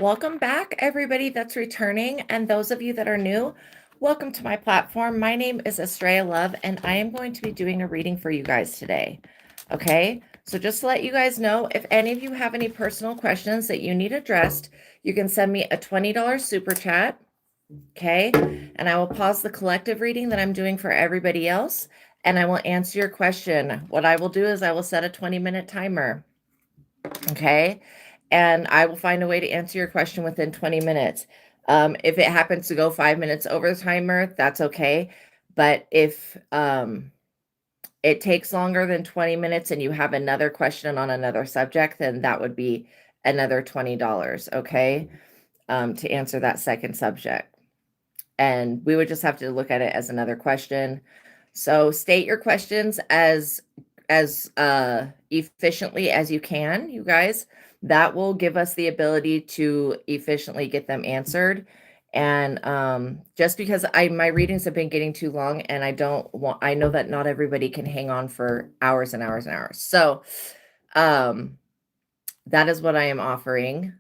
Welcome back, everybody that's returning, and those of you that are new, welcome to my platform. My name is Astraea Love, and I am going to be doing a reading for you guys today. Okay, so just to let you guys know, if any of you have any personal questions that you need addressed, you can send me a $20 super chat. Okay, and I will pause the collective reading that I'm doing for everybody else, and I will answer your question. What I will do is I will set a 20-minute timer. Okay. And I will find a way to answer your question within 20 minutes. If it happens to go 5 minutes over the timer, that's okay. But if it takes longer than 20 minutes and you have another question on another subject, then that would be another $20, okay, to answer that second subject. And we would just have to look at it as another question. So state your questions as efficiently as you can, you guys. That will give us the ability to efficiently get them answered. And just because my readings have been getting too long, and I know that not everybody can hang on for hours and hours and hours. So that is what I am offering.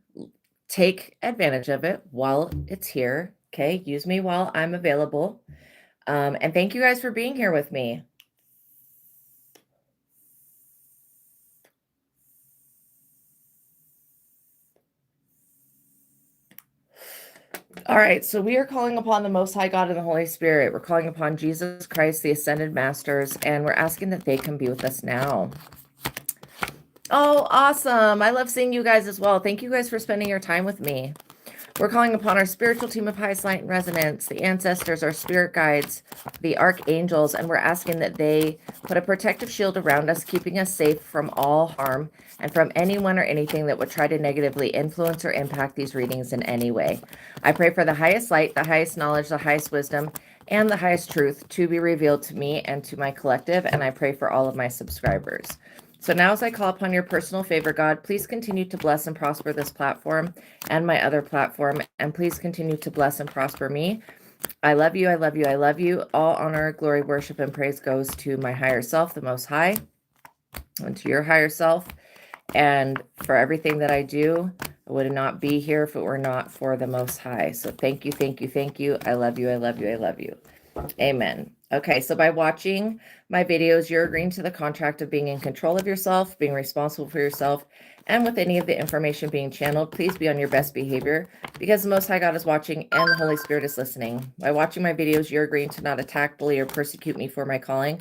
Take advantage of it while it's here. Okay, use me while I'm available. And thank you guys for being here with me. All right, so we are calling upon the Most High God and the Holy Spirit. We're calling upon Jesus Christ, the Ascended Masters, and we're asking that they can be with us now. Oh, awesome. I love seeing you guys as well. Thank you guys for spending your time with me. We're calling upon our spiritual team of highest light and resonance, the ancestors, our spirit guides, the archangels, and we're asking that they put a protective shield around us, keeping us safe from all harm and from anyone or anything that would try to negatively influence or impact these readings in any way. I pray for the highest light, the highest knowledge, the highest wisdom, and the highest truth to be revealed to me and to my collective, and I pray for all of my subscribers. So now as I call upon your personal favor, God, please continue to bless and prosper this platform and my other platform, and please continue to bless and prosper me. I love you, I love you, I love you. All honor, glory, worship, and praise goes to my higher self, the Most High, and to your higher self. And for everything that I do, I would not be here if it were not for the Most High. So thank you, thank you, thank you. I love you, I love you, I love you. Amen. Okay, so by watching my videos, you're agreeing to the contract of being in control of yourself, being responsible for yourself, and with any of the information being channeled, please be on your best behavior because the Most High God is watching and the Holy Spirit is listening. By watching my videos, you're agreeing to not attack, bully, or persecute me for my calling.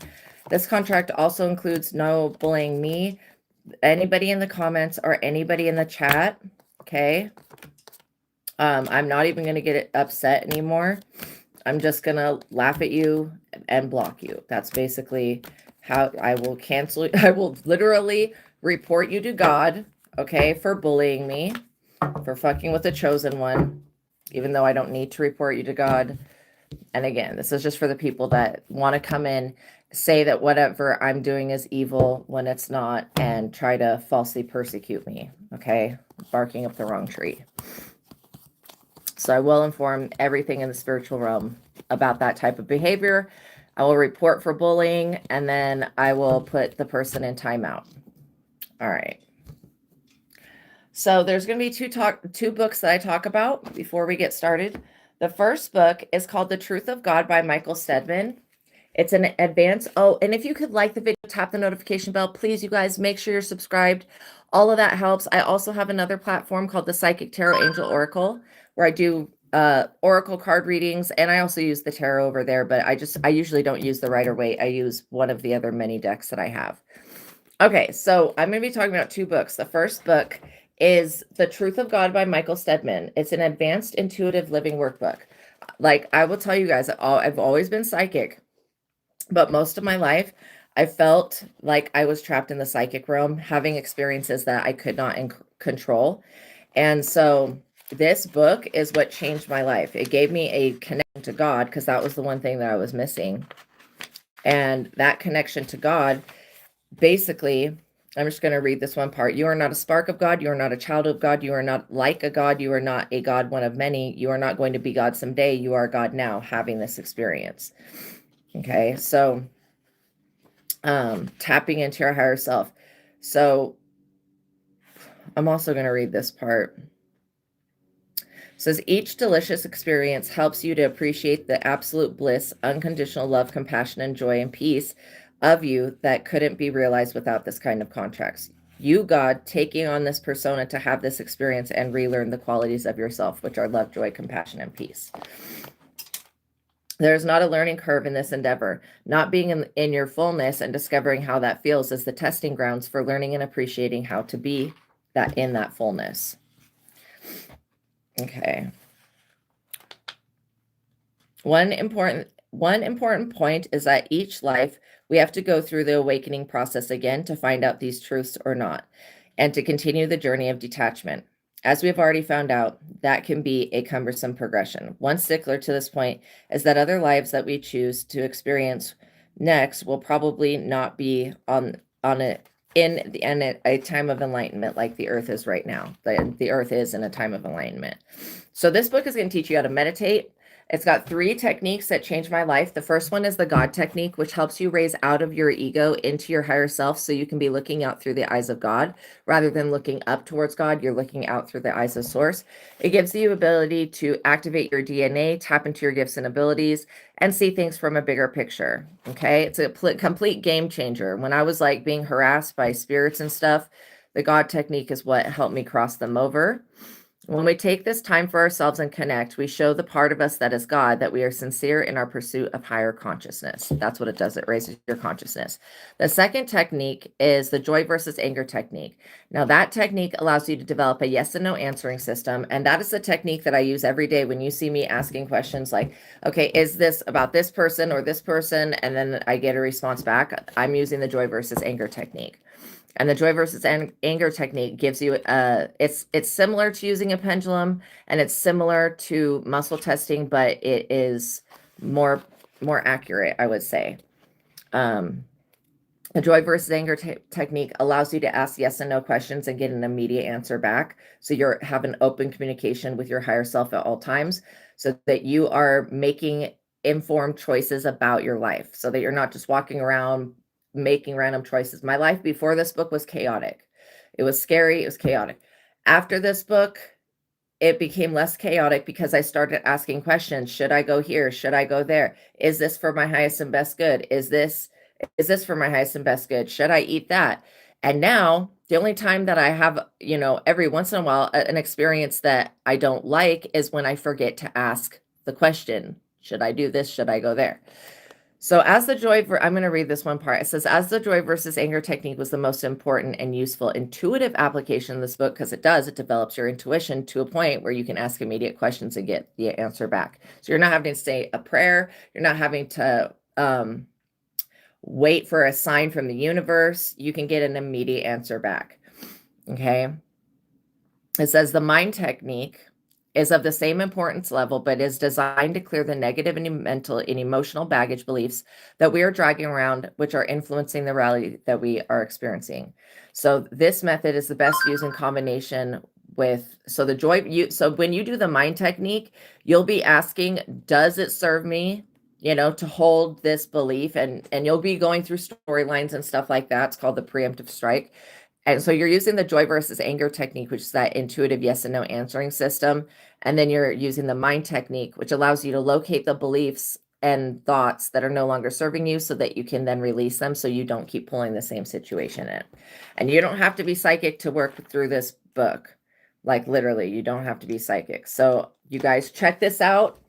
This contract also includes no bullying me, anybody in the comments, or anybody in the chat, okay? I'm not even going to get upset anymore. I'm just going to laugh at you and block you. That's basically how I will cancel. I will literally report you to God, okay, for bullying me, for fucking with the chosen one, even though I don't need to report you to God. And again, this is just for the people that want to come in, say that whatever I'm doing is evil when it's not, and try to falsely persecute me, okay? Barking up the wrong tree. So I will inform everything in the spiritual realm about that type of behavior. I will report for bullying, and then I will put the person in timeout. All right. So there's going to be two books that I talk about before we get started. The first book is called The Truth of God by Michael Steadman. It's an advanced. Oh, and if you could like the video, tap the notification bell, please, you guys, make sure you're subscribed. All of that helps. I also have another platform called the Psychic Tarot Angel Oracle, where I do oracle card readings, and I also use the tarot over there, but I usually don't use the Rider-Waite. I use one of the other many decks that I have. Okay, so I'm going to be talking about two books. The first book is The Truth of God by Michael Steadman. It's an advanced intuitive living workbook. Like, I will tell you guys, I've always been psychic, but most of my life, I felt like I was trapped in the psychic realm, having experiences that I could not control. And so this book is what changed my life. It gave me a connection to God, because that was the one thing that I was missing. And that connection to God, basically, I'm just going to read this one part. You are not a spark of God. You are not a child of God. You are not like a God. You are not a God, one of many. You are not going to be God someday. You are God now, having this experience. Okay, so tapping into your higher self. So I'm also going to read this part. says each delicious experience helps you to appreciate the absolute bliss, unconditional love, compassion, and joy and peace of you that couldn't be realized without this kind of contracts. You, God, taking on this persona to have this experience and relearn the qualities of yourself, which are love, joy, compassion, and peace. There is not a learning curve in this endeavor. Not being in your fullness and discovering how that feels is the testing grounds for learning and appreciating how to be that in that fullness. Okay. One important point is that each life we have to go through the awakening process again to find out these truths or not, and to continue the journey of detachment. As we have already found out, that can be a cumbersome progression. One stickler to this point is that other lives that we choose to experience next will probably not be in a time of enlightenment like the earth is right now. The earth is in a time of enlightenment. So this book is going to teach you how to meditate. It's got 3 techniques that changed my life. The first one is the God technique, which helps you raise out of your ego into your higher self so you can be looking out through the eyes of God. Rather than looking up towards God, you're looking out through the eyes of Source. It gives you ability to activate your DNA, tap into your gifts and abilities, and see things from a bigger picture. Okay, it's a complete game changer. When I was like being harassed by spirits and stuff, the God technique is what helped me cross them over. When we take this time for ourselves and connect, we show the part of us that is God, that we are sincere in our pursuit of higher consciousness. That's what it does. It raises your consciousness. The second technique is the joy versus anger technique. Now, that technique allows you to develop a yes and no answering system. And that is the technique that I use every day when you see me asking questions like, okay, is this about this person or this person? And then I get a response back. I'm using the joy versus anger technique. And the joy versus anger technique gives you it's similar to using a pendulum, and it's similar to muscle testing, but it is more accurate, I would say. The joy versus anger technique allows you to ask yes and no questions and get an immediate answer back. So you're having open communication with your higher self at all times, so that you are making informed choices about your life, so that you're not just walking around making random choices. My life before this book was chaotic. It was scary. It was chaotic. After this book, it became less chaotic because I started asking questions. Should I go here? Should I go there? Is this for my highest and best good? Is this for my highest and best good? Should I eat that? And now the only time that I have, every once in a while, an experience that I don't like is when I forget to ask the question, should I do this? Should I go there? So I'm going to read this one part. It says, as the joy versus anger technique was the most important and useful intuitive application in this book, because it develops your intuition to a point where you can ask immediate questions and get the answer back. So you're not having to say a prayer. You're not having to wait for a sign from the universe. You can get an immediate answer back. Okay. It says the mind technique is of the same importance level, but is designed to clear the negative and mental and emotional baggage beliefs that we are dragging around, which are influencing the reality that we are experiencing. So this method is the best used in combination with, so when you do the mind technique, you'll be asking, does it serve me, to hold this belief? And you'll be going through storylines and stuff like that. It's called the preemptive strike. And so you're using the joy versus anger technique, which is that intuitive yes and no answering system. And then you're using the mind technique, which allows you to locate the beliefs and thoughts that are no longer serving you so that you can then release them so you don't keep pulling the same situation in. And you don't have to be psychic to work through this book. Like literally, you don't have to be psychic. So you guys check this out.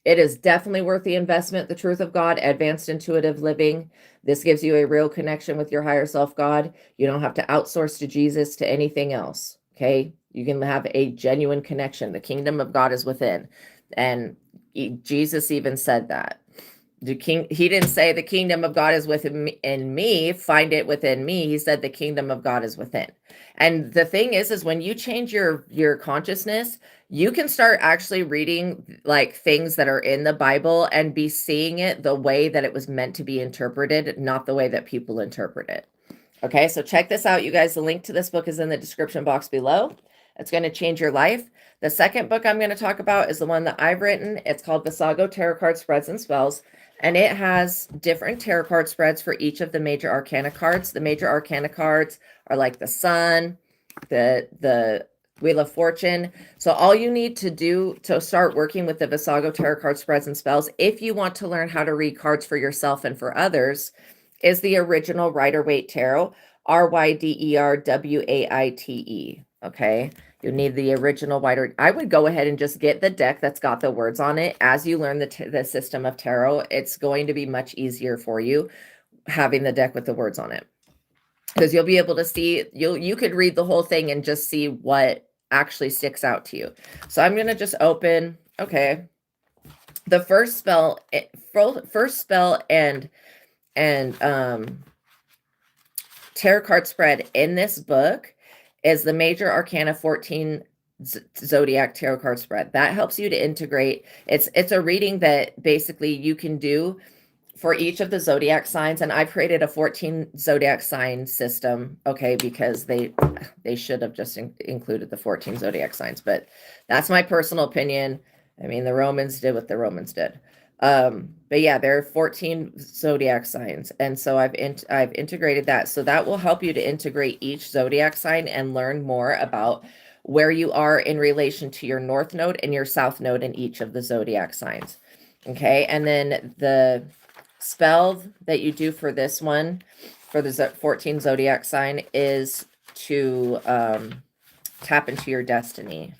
It is definitely worth the investment. The Truth of God, Advanced Intuitive Living. This gives you a real connection with your higher self, God. You don't have to outsource to Jesus, to anything else. Okay. You can have a genuine connection. The kingdom of God is within. And Jesus even said that. He didn't say the kingdom of God is within me, find it within me. He said the kingdom of God is within. And the thing is when you change your consciousness, you can start actually reading like things that are in the Bible and be seeing it the way that it was meant to be interpreted, not the way that people interpret it. Okay, so check this out, you guys. The link to this book is in the description box below. It's going to change your life. The second book I'm going to talk about is the one that I've written. It's called Visago Tarot Card Spreads and Spells. And it has different tarot card spreads for each of the major arcana cards. The major arcana cards are like the sun, the Wheel of Fortune. So all you need to do to start working with the Visago tarot card spreads and spells, if you want to learn how to read cards for yourself and for others, is the original Rider-Waite Tarot, Ryderwaite. Okay. You need the original Rider. I would go ahead and just get the deck that's got the words on it. As you learn the system of tarot, it's going to be much easier for you having the deck with the words on it, because you'll be able to see, you could read the whole thing and just see what actually sticks out to you. So I'm going to just open, okay, the first spell and tarot card spread in this book is the Major Arcana 14 Zodiac tarot card spread. That helps you to integrate. It's a reading that basically you can do for each of the zodiac signs, and I've created a 14 zodiac sign system, okay, because they should have just included the 14 zodiac signs, but that's my personal opinion. I mean, the Romans did what the Romans did. But yeah, there are 14 zodiac signs, and so I've integrated that, so that will help you to integrate each zodiac sign and learn more about where you are in relation to your north node and your south node in each of the zodiac signs. Okay, and then the spell that you do for this one, for the 14 zodiac sign, is to tap into your destiny.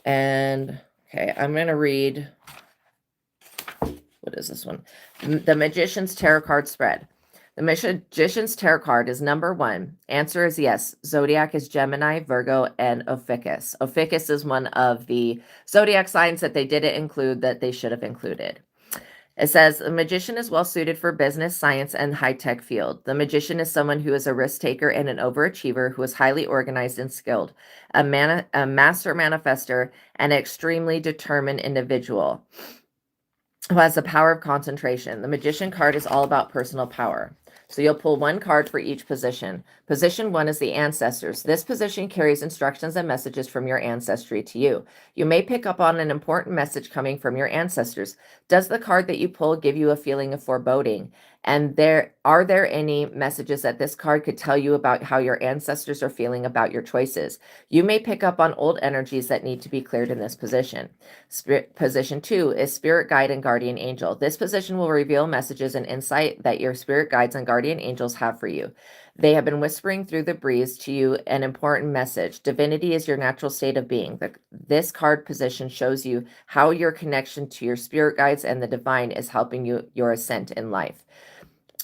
And okay, I'm going to read, what is this one? The Magician's Tarot Card Spread. The Magician's Tarot card is number 1. Answer is yes. Zodiac is Gemini, Virgo, and Ophiuchus. Ophiuchus is one of the zodiac signs that they didn't include that they should have included. It says, the magician is well suited for business, science, and high-tech field. The magician is someone who is a risk taker and an overachiever who is highly organized and skilled, a master manifester, and an extremely determined individual who has the power of concentration. The magician card is all about personal power. So you'll pull one card for each position. Position 1 is the ancestors. This position carries instructions and messages from your ancestry to you. You may pick up on an important message coming from your ancestors. Does the card that you pull give you a feeling of foreboding? And are there any messages that this card could tell you about how your ancestors are feeling about your choices? You may pick up on old energies that need to be cleared in this position. Position 2 is spirit guide and guardian angel. This position will reveal messages and insight that your spirit guides and guardian angels have for you. They have been whispering through the breeze to you an important message. Divinity is your natural state of being. This card position shows you how your connection to your spirit guides and the divine is helping you your ascent in life.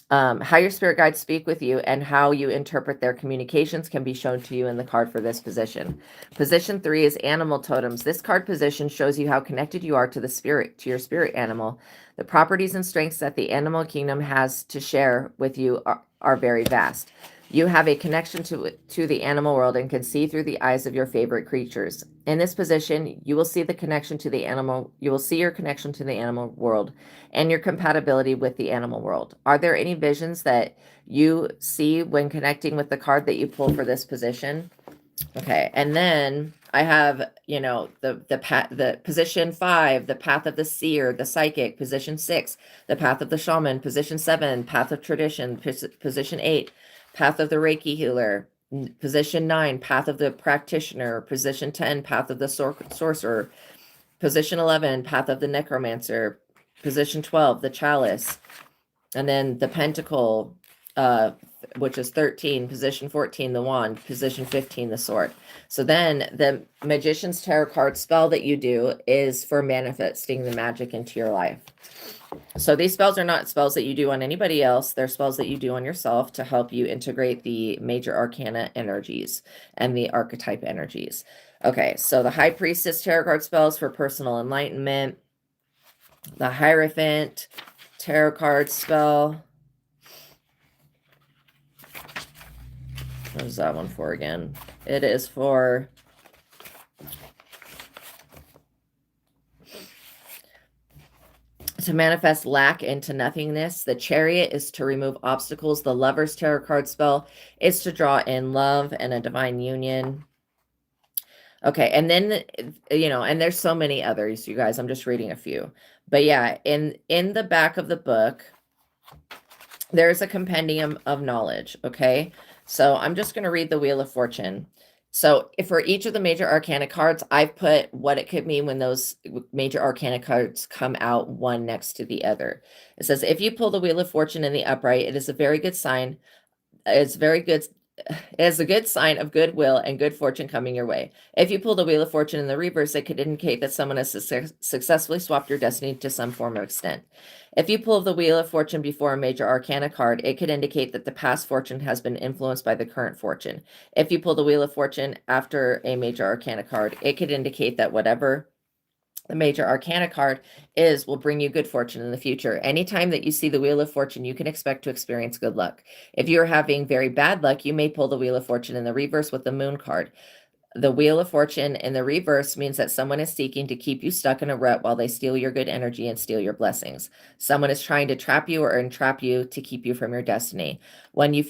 How your spirit guides speak with you and how you interpret their communications can be shown to you in the card for this position. Position 3 is animal totems. This card position shows you how connected you are to the spirit, to your spirit animal. The properties and strengths that the animal kingdom has to share with you are very vast. You have a connection to the animal world and can see through the eyes of your favorite creatures. In this position, you will see the connection to the animal. You will see your connection to the animal world and your compatibility with the animal world. Are there any visions that you see when connecting with the card that you pull for this position? Okay, and then I have, you know, the position 5, the path of the seer, the psychic. Position 6, the path of the shaman. Position 7, path of tradition. Position 8, path of the Reiki healer. Position 9, path of the practitioner. Position 10, path of the sorcerer. Position 11, path of the necromancer. Position 12, the chalice. And then the pentacle, which is 13. Position 14, the wand. Position 15, the sword. So then the Magician's Tarot card spell that you do is for manifesting the magic into your life. So these spells are not spells that you do on anybody else. They're spells that you do on yourself to help you integrate the major arcana energies and the archetype energies. Okay, so the High Priestess Tarot card spells for personal enlightenment. The Hierophant Tarot card spell. What is that one for again? It is for to manifest lack into nothingness. The Chariot is to remove obstacles. The Lover's Tarot card spell is to draw in love and a divine union. Okay, and then, you know, and there's so many others, you guys. I'm just reading a few. But yeah, in the back of the book, there's a compendium of knowledge, okay? So I'm just going to read the Wheel of Fortune. So if for each of the major arcana cards, I've put what it could mean when those major arcana cards come out one next to the other. It says, if you pull the Wheel of Fortune in the upright, it is a very good sign. It's very good. It is a good sign of goodwill and good fortune coming your way. If you pull the Wheel of Fortune in the reverse, it could indicate that someone has successfully swapped your destiny to some form or extent. If you pull the Wheel of Fortune before a major arcana card, it could indicate that the past fortune has been influenced by the current fortune. If you pull the Wheel of Fortune after a major arcana card, it could indicate that whatever the major arcana card will bring you good fortune in the future. Anytime that you see the Wheel of Fortune, you can expect to experience good luck. If you're having very bad luck, you may pull the Wheel of Fortune in the reverse with the Moon card. The Wheel of Fortune in the reverse means that someone is seeking to keep you stuck in a rut while they steal your good energy and steal your blessings. Someone is trying to trap you or entrap you to keep you from your destiny. When you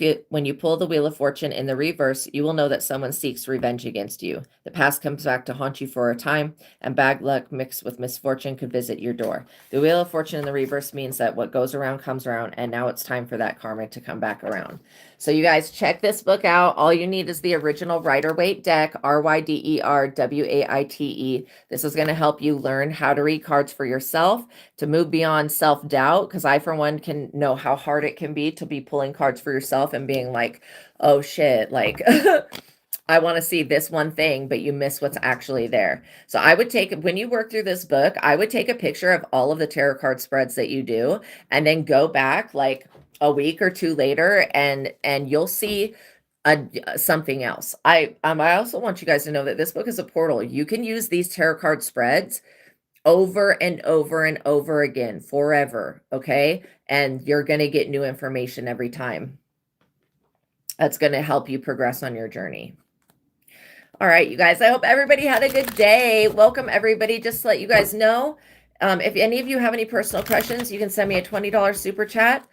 pull the Wheel of Fortune in the reverse, you will know that someone seeks revenge against you. The past comes back to haunt you for a time, and bad luck mixed with misfortune could visit your door. The Wheel of Fortune in the reverse means that what goes around comes around, and now it's time for that karma to come back around. So you guys check this book out. All you need is the original Rider-Waite deck, Ryderwaite. This is going to help you learn how to read cards for yourself, to move beyond self-doubt, because I, for one, can know how hard it can be to be pulling cards for yourself and being like, oh shit, like I want to see this one thing, but you miss what's actually there. So I would take, when you work through this book, I would take a picture of all of the tarot card spreads that you do, and then go back like a week or two later, and you'll see something else. I also want you guys to know that this book is a portal. You can use these tarot card spreads over and over and over again forever, okay? And you're going to get new information every time. That's going to help you progress on your journey. All right, you guys, I hope everybody had a good day. Welcome, everybody. Just to let you guys know, if any of you have any personal questions, you can send me a $20 super chat,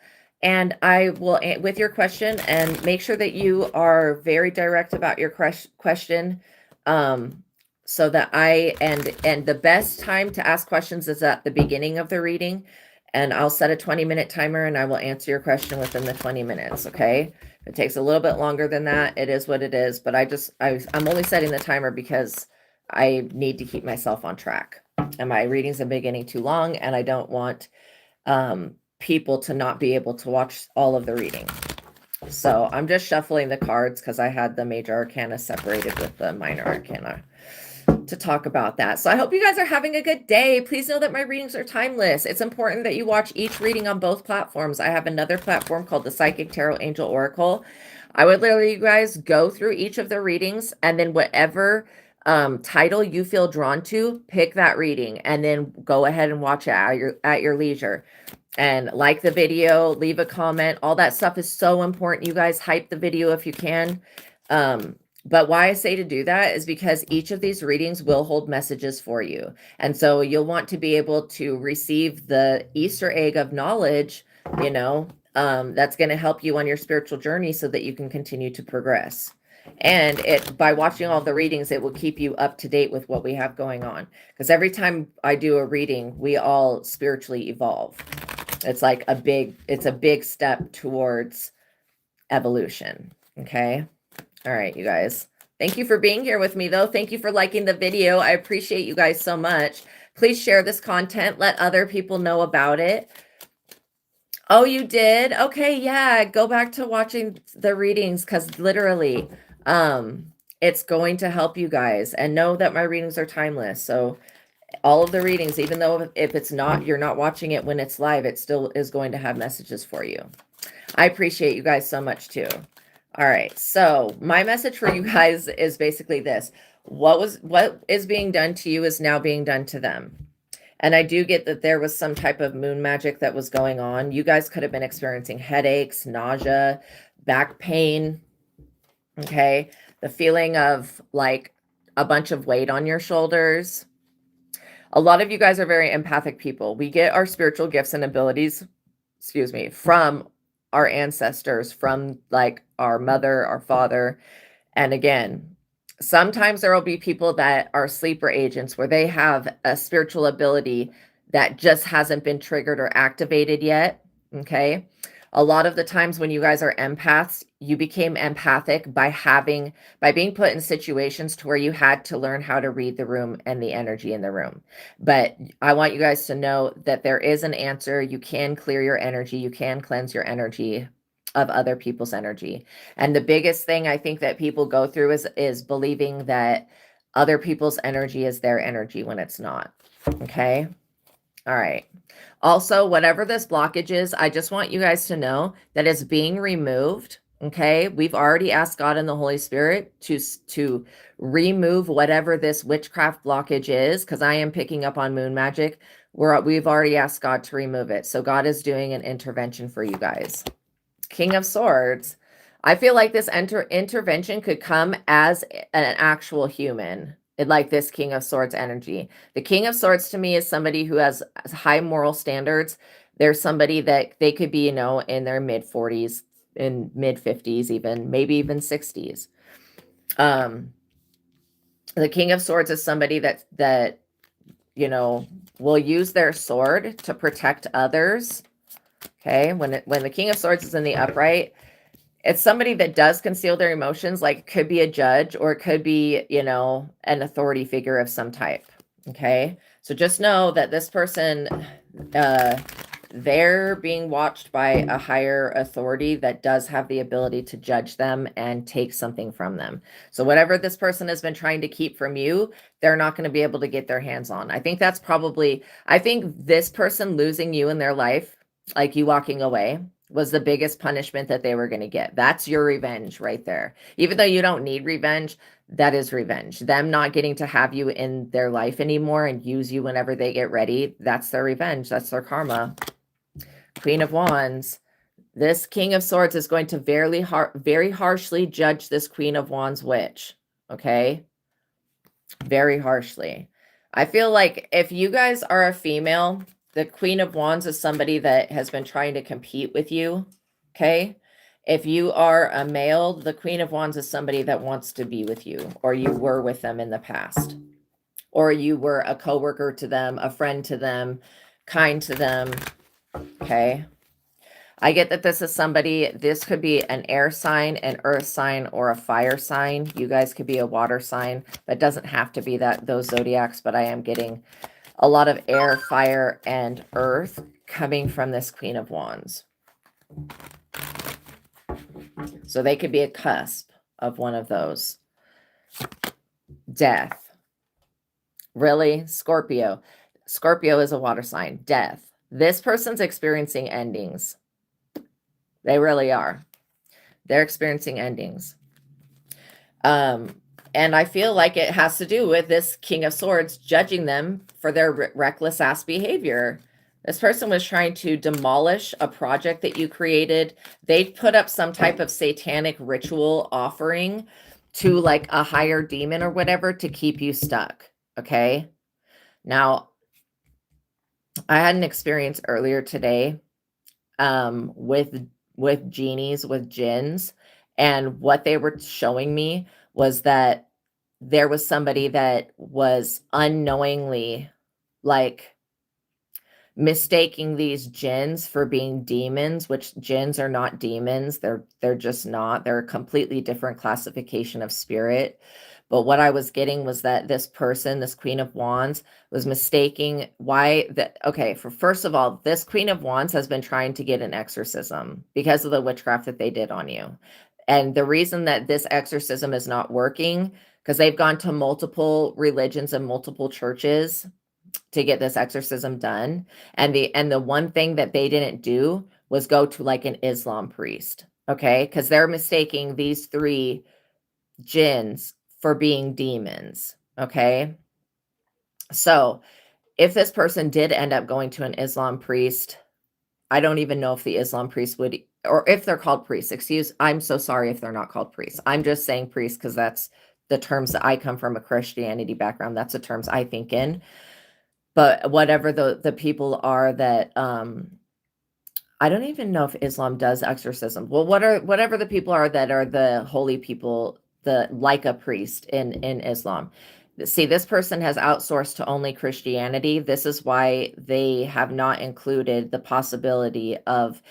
and I will, with your question, and make sure that you are very direct about your question, so that and the best time to ask questions is at the beginning of the reading, and I'll set a 20-minute timer, and I will answer your question within the 20 minutes, okay? If it takes a little bit longer than that, it is what it is, but I'm only setting the timer because I need to keep myself on track, and my readings have been getting too long, and I don't want people to not be able to watch all of the reading. So I'm just shuffling the cards because I had the major arcana separated with the minor arcana to talk about that. So I hope you guys are having a good day. Please know that my readings are timeless. It's important that you watch each reading on both platforms. I have another platform called the Psychic Tarot Angel Oracle. I would literally, you guys, go through each of the readings, and then whatever title you feel drawn to, pick that reading, and then go ahead and watch it at your leisure. And like the video, leave a comment. All that stuff is so important. You guys hype the video if you can. But why I say to do that is because each of these readings will hold messages for you. And so you'll want to be able to receive the Easter egg of knowledge, you know, that's going to help you on your spiritual journey so that you can continue to progress. And by watching all the readings, it will keep you up to date with what we have going on. Because every time I do a reading, we all spiritually evolve. It's like a big step towards evolution. Okay. All right, you guys. Thank you for being here with me, though. Thank you for liking the video. I appreciate you guys so much. Please share this content. Let other people know about it. Oh, you did? Okay, yeah. Go back to watching the readings, because literally, it's going to help you guys. And know that my readings are timeless. So all of the readings, even though if it's not, you're not watching it when it's live, it still is going to have messages for you. I appreciate you guys so much too. All right. So my message for you guys is basically this. What is being done to you is now being done to them. And I do get that there was some type of moon magic that was going on. You guys could have been experiencing headaches, nausea, back pain. Okay. The feeling of like a bunch of weight on your shoulders. A lot of you guys are very empathic people. We get our spiritual gifts and abilities, from our ancestors, from like our mother, our father. And again, sometimes there will be people that are sleeper agents where they have a spiritual ability that just hasn't been triggered or activated yet. Okay. A lot of the times when you guys are empaths, you became empathic by being put in situations to where you had to learn how to read the room and the energy in the room. But I want you guys to know that there is an answer. You can clear your energy. You can cleanse your energy of other people's energy. And the biggest thing I think that people go through is believing that other people's energy is their energy when it's not. Okay. All right. Also, whatever this blockage is, I just want you guys to know that it's being removed. Okay. We've already asked God and the Holy Spirit to remove whatever this witchcraft blockage is, because I am picking up on moon magic. We've already asked God to remove it. So God is doing an intervention for you guys. King of Swords. I feel like this intervention could come as an actual human, like this King of Swords energy. The King of Swords to me is somebody who has high moral standards. There's somebody that they could be, in their mid 40s, in mid 50s, even maybe even 60s. The King of Swords is somebody that will use their sword to protect others. Okay, when the King of Swords is in the upright, it's somebody that does conceal their emotions, like it could be a judge or it could be, an authority figure of some type. Okay, so just know that this person, they're being watched by a higher authority that does have the ability to judge them and take something from them. So whatever this person has been trying to keep from you, they're not going to be able to get their hands on. I think this person losing you in their life, like you walking away, was the biggest punishment that they were going to get. That's your revenge right there. Even though you don't need revenge, that is revenge. Them not getting to have you in their life anymore and use you whenever they get ready, that's their revenge. That's their karma. Queen of Wands. This King of Swords is going to very harshly judge this Queen of Wands witch. Okay? Very harshly. I feel like if you guys are a female, the Queen of Wands is somebody that has been trying to compete with you. Okay? If you are a male, the Queen of Wands is somebody that wants to be with you, or you were with them in the past, or you were a coworker to them, a friend to them, kind to them. Okay? I get that this could be an air sign, an earth sign, or a fire sign. You guys could be a water sign. That doesn't have to be those zodiacs, but I am getting a lot of air, fire, and earth coming from this Queen of Wands. So they could be a cusp of one of those. Death. Really? Scorpio. Scorpio is a water sign. Death. This person's experiencing endings. They really are. They're experiencing endings. And I feel like it has to do with this King of Swords judging them for their reckless ass behavior. This person was trying to demolish a project that you created. They put up some type of satanic ritual offering to like a higher demon or whatever to keep you stuck. Okay. Now, I had an experience earlier today with genies, with jinns, and what they were showing me was that there was somebody that was unknowingly like mistaking these jinns for being demons, which jinns are not demons. They're just not. They're a completely different classification of spirit. But what I was getting was that this person, this Queen of Wands, was mistaking first of all, this Queen of Wands has been trying to get an exorcism because of the witchcraft that they did on you. And the reason that this exorcism is not working, because they've gone to multiple religions and multiple churches to get this exorcism done. And the one thing that they didn't do was go to like an Islam priest. Okay. Because they're mistaking these three jinns for being demons. Okay. So if this person did end up going to an Islam priest, I don't even know if the Islam priest would, or if they're called priests. I'm so sorry if they're not called priests. I'm just saying priests because that's the terms that I come from a Christianity background. That's the terms I think in. But whatever the people are that, I don't even know if Islam does exorcism. Well, whatever the people are that are the holy people, like a priest in Islam. See, this person has outsourced to only Christianity. This is why they have not included the possibility of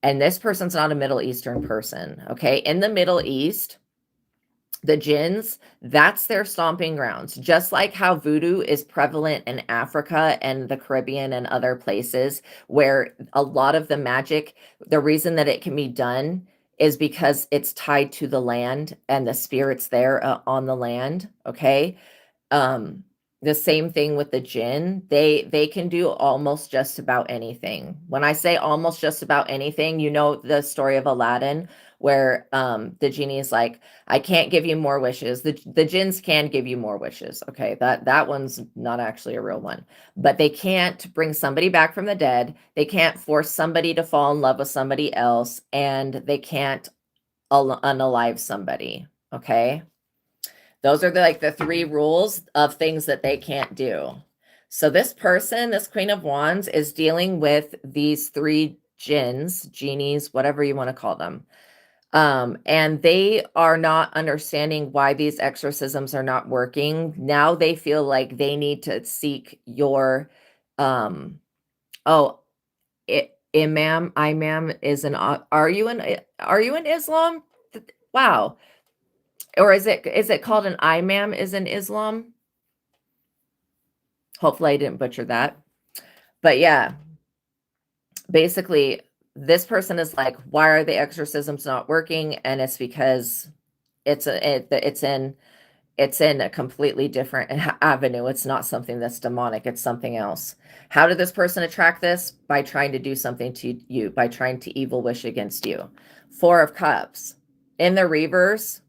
And this person's not a Middle Eastern person, okay? In the Middle East, the jinns, that's their stomping grounds. Just like how voodoo is prevalent in Africa and the Caribbean and other places where a lot of the magic, the reason that it can be done is because it's tied to the land and the spirits there on the land, okay? The same thing with the jinn. They can do almost just about anything. When I say almost just about anything, you know the story of Aladdin where the genie is like, I can't give you more wishes. The jinns can give you more wishes. Okay, that one's not actually a real one. But they can't bring somebody back from the dead. They can't force somebody to fall in love with somebody else, and they can't unalive somebody. Okay? Those are the 3 rules of things that they can't do. So this person, this Queen of Wands, is dealing with these 3 jinns, genies, whatever you want to call them. And they are not understanding why these exorcisms are not working. Now they feel like they need to seek your, imam is are you in Islam? Wow. Or is it called an imam is in Islam? Hopefully I didn't butcher that. But yeah, basically this person is like, why are the exorcisms not working? And it's because it's in a completely different avenue. It's not something that's demonic. It's something else. How did this person attract this? By trying to do something to you, by trying to evil wish against you. 4 of Cups. In the reverse,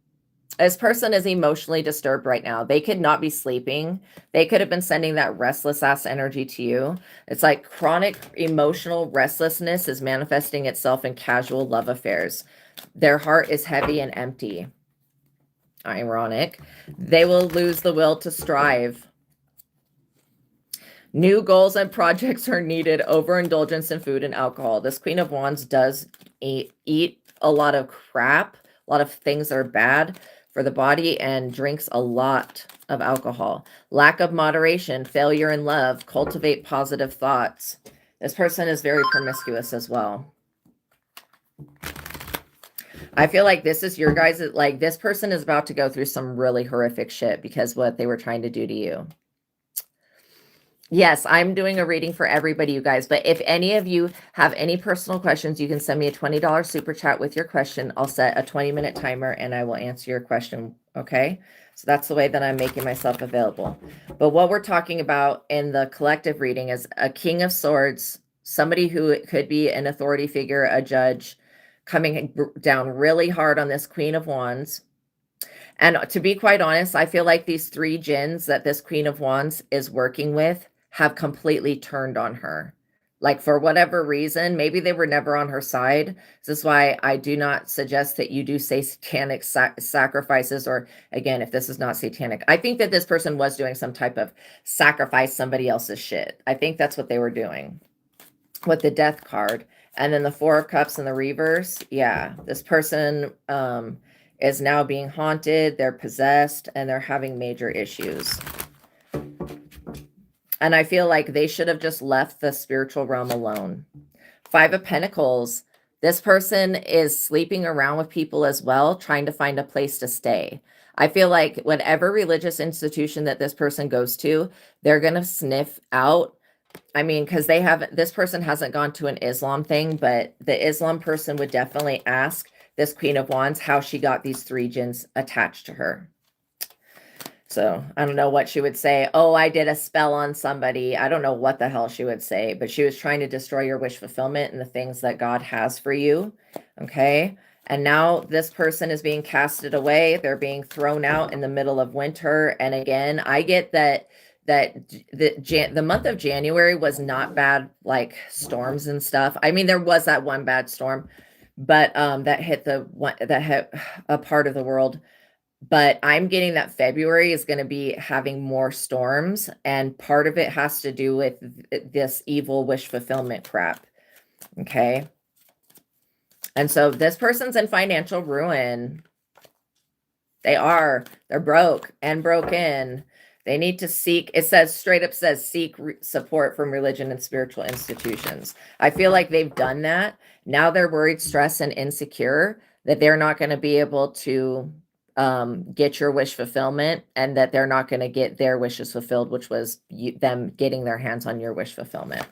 this person is emotionally disturbed right now. They could not be sleeping. They could have been sending that restless ass energy to you. It's like chronic emotional restlessness is manifesting itself in casual love affairs. Their heart is heavy and empty. Ironic. They will lose the will to strive. New goals and projects are needed. Overindulgence in food and alcohol. This Queen of Wands does eat a lot of crap, a lot of things that are bad for the body, and drinks a lot of alcohol. Lack of moderation, failure in love, cultivate positive thoughts. This person is very promiscuous as well. I feel like this is your guys, like this person is about to go through some really horrific shit because what they were trying to do to you. Yes, I'm doing a reading for everybody, you guys. But if any of you have any personal questions, you can send me a $20 super chat with your question. I'll set a 20-minute timer and I will answer your question. Okay. So that's the way that I'm making myself available. But what we're talking about in the collective reading is a King of Swords, somebody who could be an authority figure, a judge, coming down really hard on this Queen of Wands. And to be quite honest, I feel like these 3 jinns that this Queen of Wands is working with have completely turned on her. Like for whatever reason, maybe they were never on her side. This is why I do not suggest that you do say satanic sacrifices, or again, if this is not satanic. I think that this person was doing some type of sacrifice somebody else's shit. I think that's what they were doing with the Death card. And then the 4 of Cups in the reverse. Yeah, this person is now being haunted. They're possessed and they're having major issues. And I feel like they should have just left the spiritual realm alone. 5 of Pentacles. This person is sleeping around with people as well, trying to find a place to stay. I feel like whatever religious institution that this person goes to, they're going to sniff out. I mean, because this person hasn't gone to an Islam thing, but the Islam person would definitely ask this Queen of Wands how she got these 3 jinns attached to her. So I don't know what she would say. Oh, I did a spell on somebody. I don't know what the hell she would say, but she was trying to destroy your wish fulfillment and the things that God has for you. Okay. And now this person is being casted away. They're being thrown out in the middle of winter. And again, I get that the month of January was not bad, like storms and stuff. I mean, there was that one bad storm, but that hit a part of the world. But I'm getting that February is going to be having more storms, and part of it has to do with this evil wish fulfillment crap. Okay. And so this person's in financial ruin. They're broke and broken. They need to seek, it says, straight up says, seek support from religion and spiritual institutions. I feel like they've done that. Now they're worried, stressed, and insecure that they're not going to be able to get your wish fulfillment, and that they're not going to get their wishes fulfilled, which was them getting their hands on your wish fulfillment.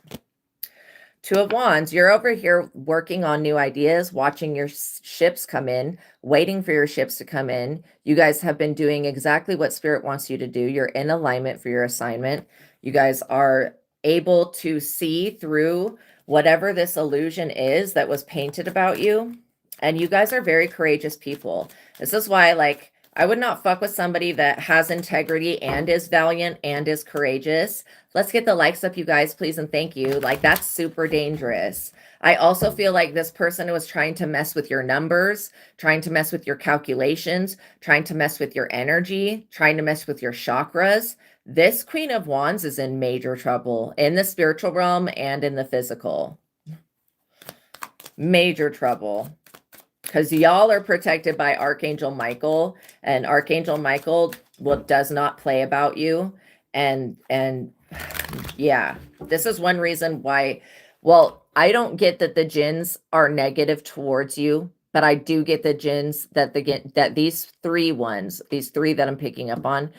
Two of Wands, you're over here working on new ideas, watching your ships come in, waiting for your ships to come in. You guys have been doing exactly what Spirit wants you to do. You're in alignment for your assignment. You guys are able to see through whatever this illusion is that was painted about you. And you guys are very courageous people. This is why, like, I would not fuck with somebody that has integrity and is valiant and is courageous. Let's get the likes up, you guys, please, and thank you. Like, that's super dangerous. I also feel like this person was trying to mess with your numbers, trying to mess with your calculations, trying to mess with your energy, trying to mess with your chakras. This Queen of Wands is in major trouble in the spiritual realm and in the physical. Major trouble. Because y'all are protected by Archangel Michael, and Archangel Michael does not play about you. And yeah, this is one reason why, well, I don't get that the jinns are negative towards you, but I do get the jinns that these three that I'm picking up on,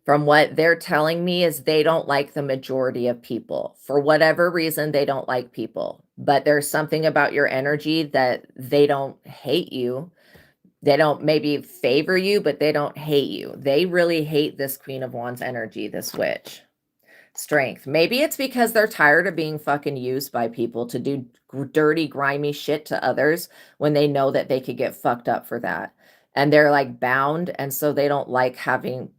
from what they're telling me, is they don't like the majority of people. For whatever reason, they don't like people. But there's something about your energy that they don't hate you. They don't maybe favor you, but they don't hate you. They really hate this Queen of Wands energy, this witch. Strength. Maybe it's because they're tired of being fucking used by people to do dirty, grimy shit to others when they know that they could get fucked up for that. And they're like bound, and so they don't like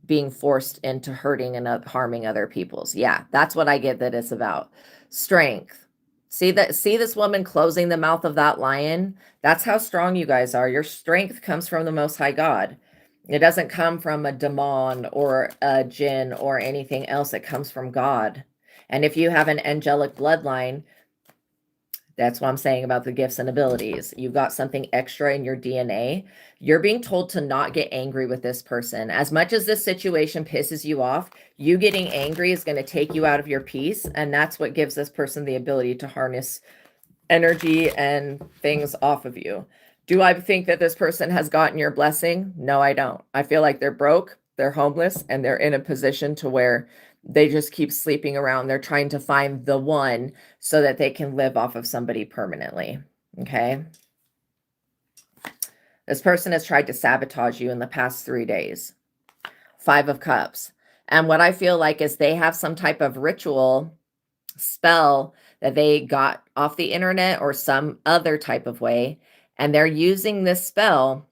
being forced into hurting and harming other people's. Yeah, that's what I get that it's about. Strength. See this woman closing the mouth of that lion? That's how strong you guys are. Your strength comes from the Most High God. It doesn't come from a demon or a jinn or anything else. It comes from God. And if you have an angelic bloodline, that's what I'm saying about the gifts and abilities. You've got something extra in your DNA. You're being told to not get angry with this person. As much as this situation pisses you off, you getting angry is going to take you out of your peace. And that's what gives this person the ability to harness energy and things off of you. Do I think that this person has gotten your blessing? No, I don't. I feel like they're broke, they're homeless, and they're in a position to where they just keep sleeping around. They're trying to find the one so that they can live off of somebody permanently. Okay. This person has tried to sabotage you in the past 3 days. 5 of Cups. And what I feel like is they have some type of ritual spell that they got off the internet or some other type of way. And they're using this spell,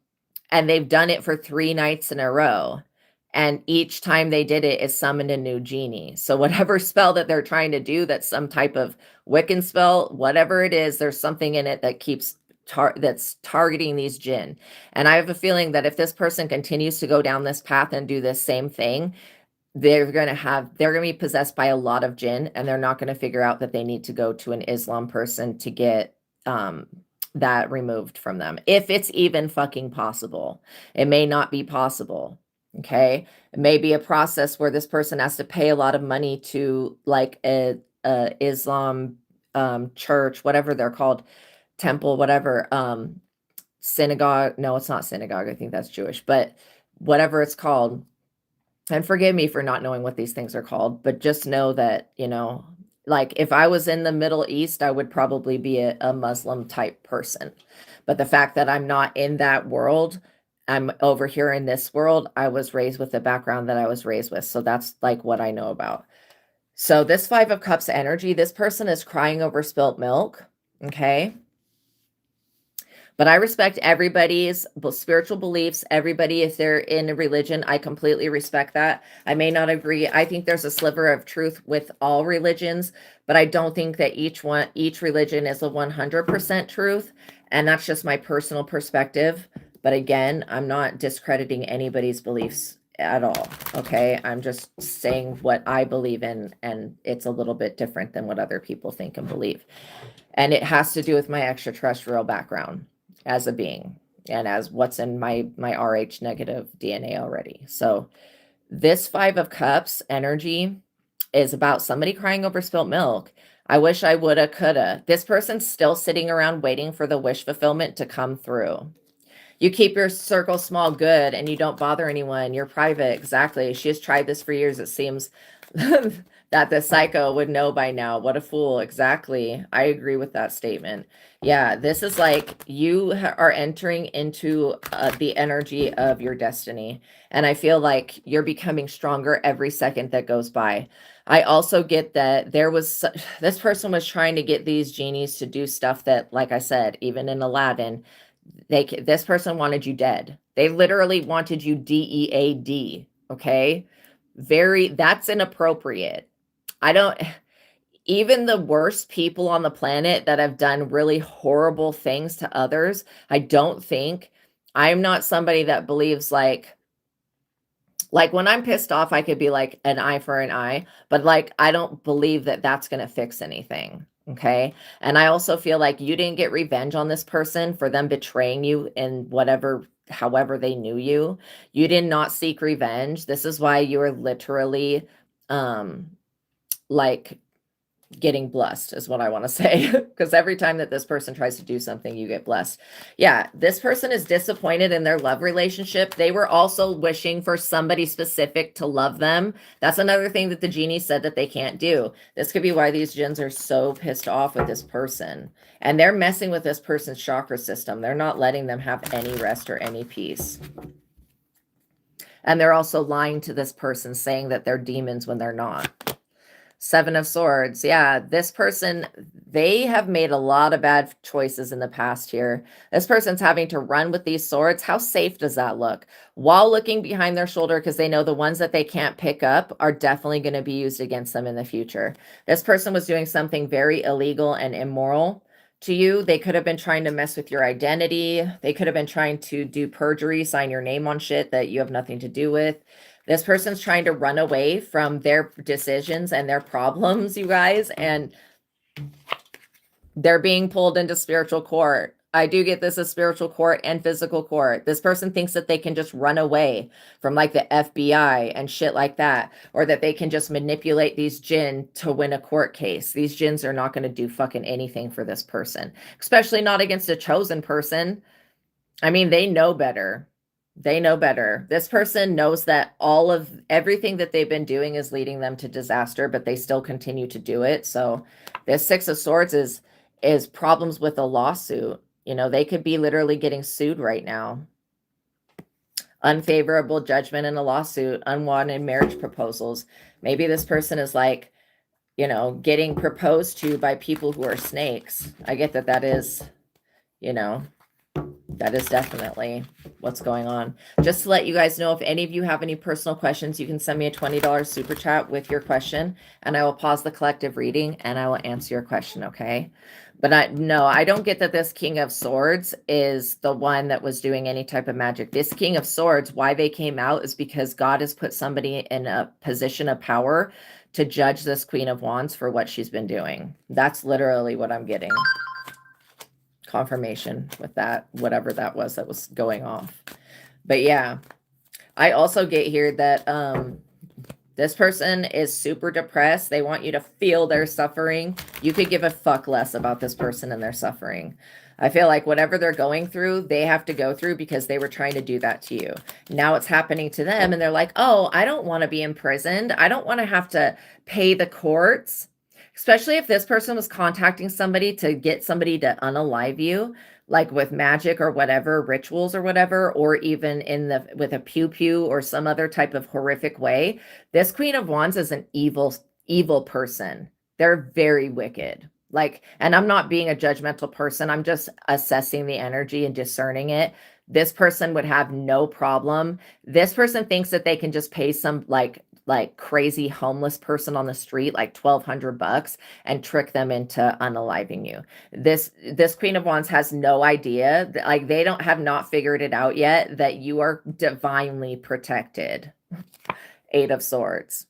and they've done it for 3 nights in a row. And each time they did it, it summoned a new genie. So whatever spell that they're trying to do, that's some type of Wiccan spell, whatever it is, there's something in it that keeps that's targeting these jinn. And I have a feeling that if this person continues to go down this path and do this same thing, they're going to be possessed by a lot of jinn, and they're not going to figure out that they need to go to an Islam person to get that removed from them. If it's even fucking possible. It may not be possible. Okay. It may be a process where this person has to pay a lot of money to like a Islam church, whatever they're called, temple, whatever, synagogue. No, it's not synagogue. I think that's Jewish, but whatever it's called. And forgive me for not knowing what these things are called, but just know that, you know, like if I was in the Middle East, I would probably be a Muslim type person. But the fact that I'm not in that world, I'm over here in this world, I was raised with the background that I was raised with. So that's like what I know about. So this 5 of Cups energy, this person is crying over spilt milk. Okay. But I respect everybody's spiritual beliefs. Everybody, if they're in a religion, I completely respect that. I may not agree. I think there's a sliver of truth with all religions, but I don't think that each religion is a 100% truth. And that's just my personal perspective. But again, I'm not discrediting anybody's beliefs at all. Okay. I'm just saying what I believe in, and it's a little bit different than what other people think and believe. And it has to do with my extraterrestrial background as a being and as what's in my RH negative DNA already. So This Five of Cups energy is about somebody crying over spilt milk. I wish I woulda, coulda. This person's still sitting around waiting for the wish fulfillment to come through. You keep your circle small, good, and you don't bother anyone. You're private. Exactly. She has tried this for years. It seems that the psycho would know by now. What a fool. Exactly. I agree with that statement. Yeah, this is like you are entering into the energy of your destiny. And I feel like you're becoming stronger every second that goes by. I also get that this person was trying to get these genies to do stuff that, like I said, even in Aladdin, this person wanted you dead. They literally wanted you DEAD. Okay. That's inappropriate. Even the worst people on the planet that have done really horrible things to others, I'm not somebody that believes like when I'm pissed off, I could be like an eye for an eye, but like, I don't believe that that's going to fix anything. Okay. And I also feel like you didn't get revenge on this person for them betraying you in however they knew you. You did not seek revenge. This is why you are literally, like, getting blessed is what I want to say, because every time that this person tries to do something, you get blessed. Yeah, this person is disappointed in their love relationship. They were also wishing for somebody specific to love them. That's another thing that the genie said that they can't do. This could be why these jinns are so pissed off with this person, and they're messing with this person's chakra system. They're not letting them have any rest or any peace. And they're also lying to this person, saying that they're demons when they're not. Seven of Swords. Yeah, this person, they have made a lot of bad choices in the past here. This person's having to run with these swords. How safe does that look? While looking behind their shoulder, because they know the ones that they can't pick up are definitely going to be used against them in the future. This person was doing something very illegal and immoral to you. They could have been trying to mess with your identity. They could have been trying to do perjury, sign your name on shit that you have nothing to do with. This person's trying to run away from their decisions and their problems, you guys, and they're being pulled into spiritual court. I do get this as spiritual court and physical court. This person thinks that they can just run away from like the FBI and shit like that, or that they can just manipulate these jinn to win a court case. These jinns are not going to do fucking anything for this person, especially not against a chosen person. I mean, they know better. They know better. This person knows that everything that they've been doing is leading them to disaster, but they still continue to do it. So this Six of Swords is problems with a lawsuit. You know, they could be literally getting sued right now. Unfavorable judgment in a lawsuit, unwanted marriage proposals. Maybe this person is like, you know, getting proposed to by people who are snakes. I get that is, you know, that is definitely what's going on. Just to let you guys know, if any of you have any personal questions, you can send me a $20 super chat with your question, and I will pause the collective reading and I will answer your question, okay? But I don't get that this King of Swords is the one that was doing any type of magic. This King of Swords, why they came out is because God has put somebody in a position of power to judge this Queen of Wands for what she's been doing. That's literally what I'm getting. Confirmation with that, whatever that was going off. But yeah, I also get here that this person is super depressed. They want you to feel their suffering. You could give a fuck less about this person and their suffering. I feel like whatever they're going through, they have to go through because they were trying to do that to you. Now it's happening to them and they're like, oh, I don't want to be imprisoned. I don't want to have to pay the courts. Especially if this person was contacting somebody to get somebody to unalive you, like with magic or whatever, rituals or whatever, or even with a pew or some other type of horrific way. This Queen of Wands is an evil person. They're very wicked. Like, and I'm not being a judgmental person. I'm just assessing the energy and discerning it. This person would have no problem. This person thinks that they can just pay some like crazy homeless person on the street like $1,200 and trick them into unaliving you. This Queen of Wands has no idea, like they have not figured it out yet that you are divinely protected. Eight of Swords.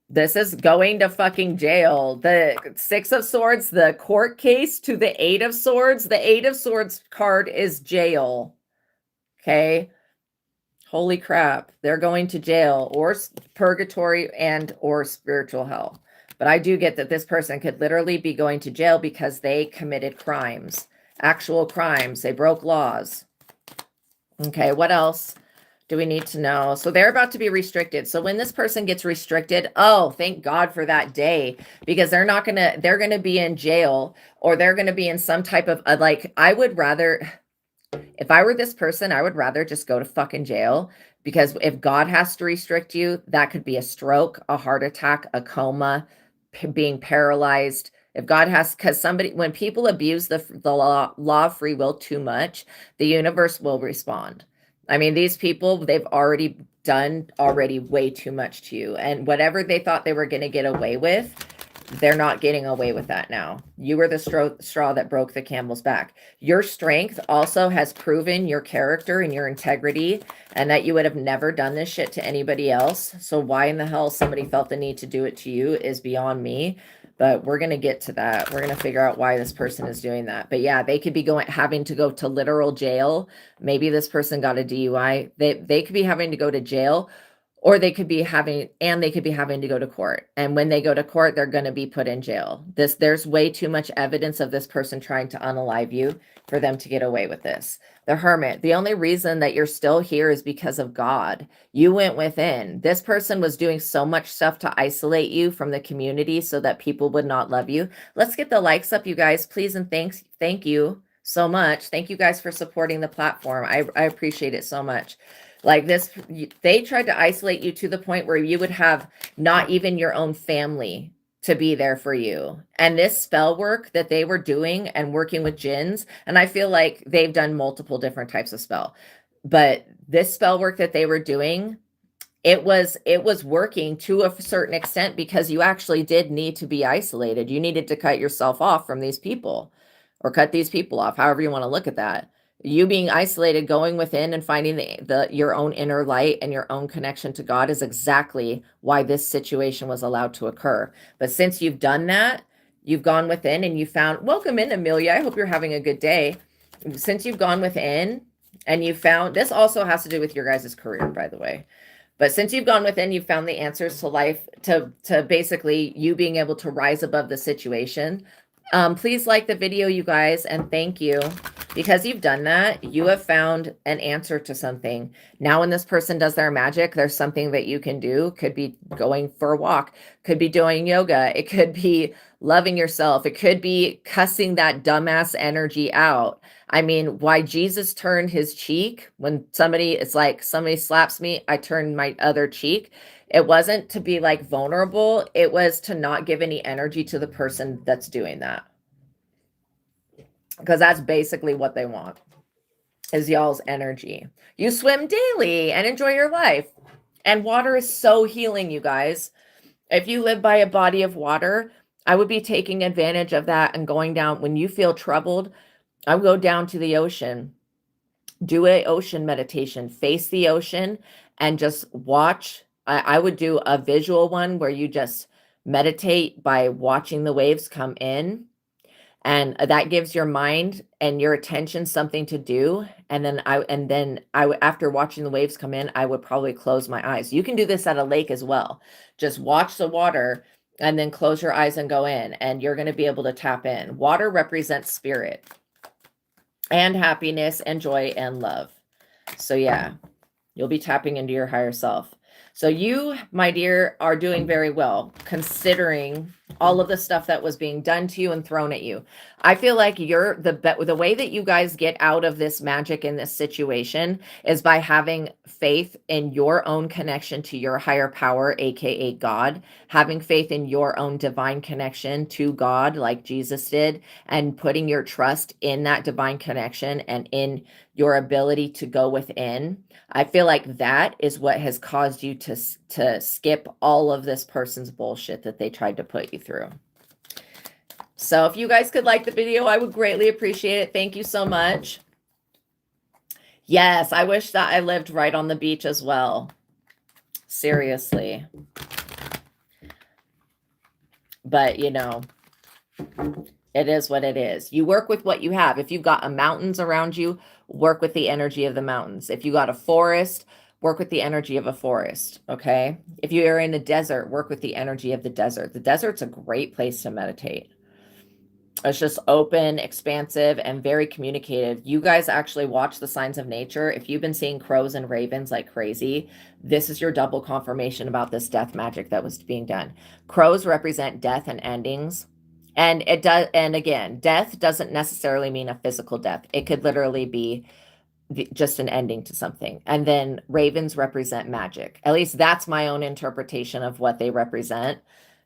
This is going to fucking jail. The Six of Swords, the court case, to the Eight of Swords. The Eight of Swords card is jail. Okay. Holy crap. They're going to jail or purgatory and or spiritual hell. But I do get that this person could literally be going to jail because they committed crimes, actual crimes. They broke laws. Okay, what else do we need to know? So they're about to be restricted. So when this person gets restricted, oh, thank God for that day, because they're going to be in jail, or they're going to be in some type of like, I would rather, if I were this person, I would rather just go to fucking jail, because if God has to restrict you, that could be a stroke, a heart attack, a coma, being paralyzed. If God has, because when people abuse the law of free will too much, the universe will respond. I mean, these people, they've already done way too much to you. And whatever they thought they were going to get away with, they're not getting away with that now. You were the straw that broke the camel's back. Your strength also has proven your character and your integrity, and that you would have never done this shit to anybody else. So why in the hell somebody felt the need to do it to you is beyond me. But we're going to get to that. We're going to figure out why this person is doing that. But yeah, they could be having to go to literal jail. Maybe this person got a DUI. They could be having to go to jail, or they could be having to go to court. And when they go to court, they're going to be put in jail. There's way too much evidence of this person trying to unalive you for them to get away with this. The Hermit, the only reason that you're still here is because of God. You went within. This person was doing so much stuff to isolate you from the community so that people would not love you. Let's get the likes up, you guys, please. And thank you so much. Thank you guys for supporting the platform. I appreciate it so much. Like this, they tried to isolate you to the point where you would have not even your own family to be there for you. And this spell work that they were doing and working with jinns, and I feel like they've done multiple different types of spell, but this spell work that they were doing, it was working to a certain extent, because you actually did need to be isolated. You needed to cut yourself off from these people, or cut these people off, however you want to look at that. You being isolated, going within and finding your own inner light and your own connection to God is exactly why this situation was allowed to occur. But since you've done that, you've gone within and you found, welcome in, Amelia. I hope you're having a good day. Since you've gone within and you found, this also has to do with your guys' career, by the way. But since you've gone within, you've found the answers to life, to basically you being able to rise above the situation. Please like the video, you guys, and thank you. Because you've done that, you have found an answer to something. Now when this person does their magic, there's something that you can do. Could be going for a walk, could be doing yoga, it could be loving yourself, it could be cussing that dumbass energy out. I mean, why Jesus turned his cheek when somebody slaps me, I turn my other cheek. It wasn't to be like vulnerable, it was to not give any energy to the person that's doing that. Because that's basically what they want, is y'all's energy. You swim daily and enjoy your life. And water is so healing, you guys. If you live by a body of water, I would be taking advantage of that and going down. When you feel troubled, I would go down to the ocean, do an ocean meditation, face the ocean, and just watch. I would do a visual one where you just meditate by watching the waves come in. And that gives your mind and your attention something to do. And then after watching the waves come in, I would probably close my eyes. You can do this at a lake as well. Just watch the water and then close your eyes and go in, and you're going to be able to tap in. Water represents spirit and happiness and joy and love. So yeah, you'll be tapping into your higher self. So you, my dear, are doing very well, considering all of the stuff that was being done to you and thrown at you. I feel like the way that you guys get out of this magic in this situation is by having faith in your own connection to your higher power, aka God, having faith in your own divine connection to God, like Jesus did, and putting your trust in that divine connection and in your ability to go within. I feel like that is what has caused you to skip all of this person's bullshit that they tried to put you through. So if you guys could like the video, I would greatly appreciate it. Thank you so much. Yes, I wish that I lived right on the beach as well. Seriously. But, you know, it is what it is. You work with what you have. If you've got mountains around you, work with the energy of the mountains. If you got a forest, work with the energy of a forest, okay? If you are in a desert, work with the energy of the desert. The desert's a great place to meditate. It's just open, expansive, and very communicative. You guys actually watch the signs of nature. If you've been seeing crows and ravens like crazy, this is your double confirmation about this death magic that was being done. Crows represent death and endings. And it does, and again, death doesn't necessarily mean a physical death. It could literally be just an ending to something. And then ravens represent magic. At least that's my own interpretation of what they represent.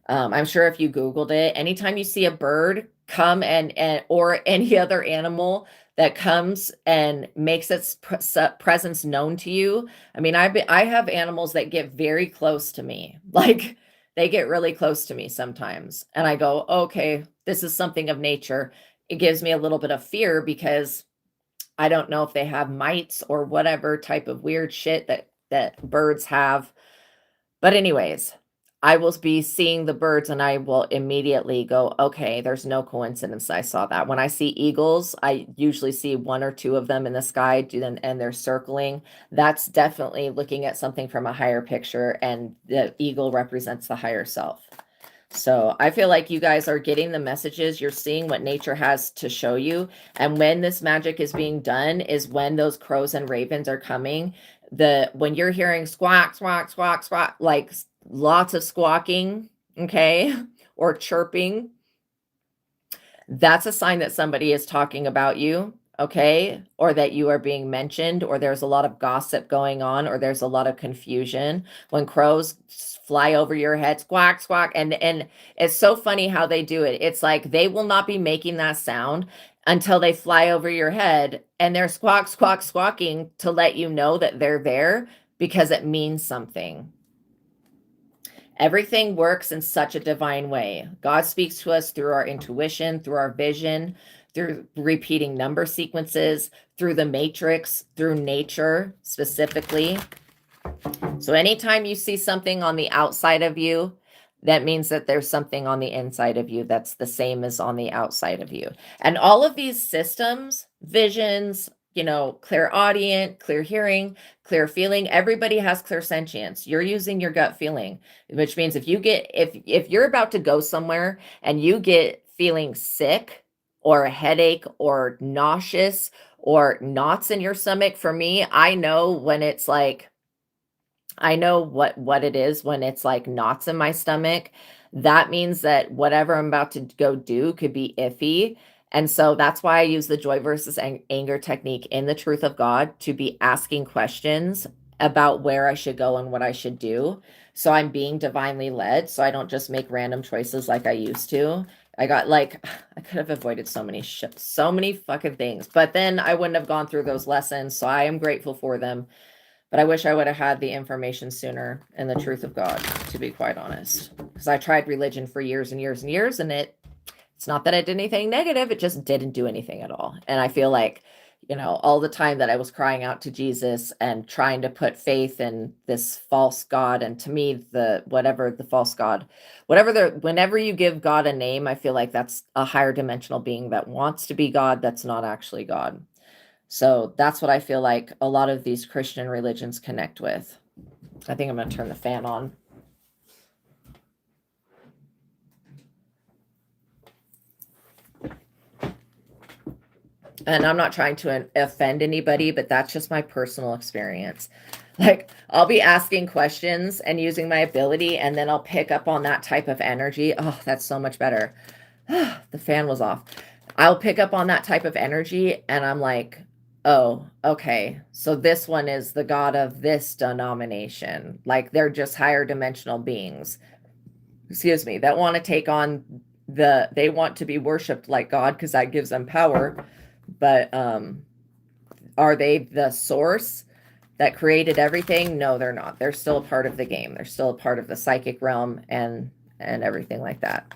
I'm sure if you Googled it, anytime you see a bird come and or any other animal that comes and makes its presence known to you. I mean, I have animals that get very close to me. Like they get really close to me sometimes. And I go, okay, this is something of nature. It gives me a little bit of fear because I don't know if they have mites or whatever type of weird shit that birds have. But anyways, I will be seeing the birds and I will immediately go, okay, there's no coincidence I saw that. When I see eagles, I usually see one or two of them in the sky and they're circling. That's definitely looking at something from a higher picture, and the eagle represents the higher self. So I feel like you guys are getting the messages. You're seeing what nature has to show you. And when this magic is being done is when those crows and ravens are coming. When you're hearing squawk, squawk, squawk, squawk, like lots of squawking, okay, or chirping, that's a sign that somebody is talking about you, okay, or that you are being mentioned, or there's a lot of gossip going on, or there's a lot of confusion. When crows fly over your head, squawk, squawk, and it's so funny how they do it. It's like they will not be making that sound until they fly over your head, and they're squawk, squawk, squawking to let you know that they're there because it means something. Everything works in such a divine way. God speaks to us through our intuition, through our vision, through repeating number sequences, through the matrix, through nature specifically. So anytime you see something on the outside of you, that means that there's something on the inside of you that's the same as on the outside of you. And all of these systems, visions, clairaudient, clear hearing, clear feeling, everybody has clairsentience. You're using your gut feeling, which means if you're about to go somewhere and you get feeling sick or a headache or nauseous or knots in your stomach, for me, I know when it's like, I know what it is when it's like knots in my stomach. That means that whatever I'm about to go do could be iffy. And so that's why I use the joy versus anger technique in the truth of God to be asking questions about where I should go and what I should do. So I'm being divinely led. So I don't just make random choices like I used to. I could have avoided so many fucking things, but then I wouldn't have gone through those lessons. So I am grateful for them. But I wish I would have had the information sooner and the truth of God, to be quite honest. Because I tried religion for years and years and years, and it's not that it did anything negative, it just didn't do anything at all. And I feel like, all the time that I was crying out to Jesus and trying to put faith in this false God, and to me, whenever you give God a name, I feel like that's a higher dimensional being that wants to be God, that's not actually God. So that's what I feel like a lot of these Christian religions connect with. I think I'm going to turn the fan on. And I'm not trying to offend anybody, but that's just my personal experience. Like, I'll be asking questions and using my ability, and then I'll pick up on that type of energy. Oh, that's so much better. The fan was off. I'll pick up on that type of energy, and I'm like, oh, okay. So this one is the god of this denomination. Like they're just higher dimensional beings, excuse me, that want to take on they want to be worshipped like God because that gives them power. But are they the source that created everything? No, they're not. They're still a part of the game. They're still a part of the psychic realm and everything like that.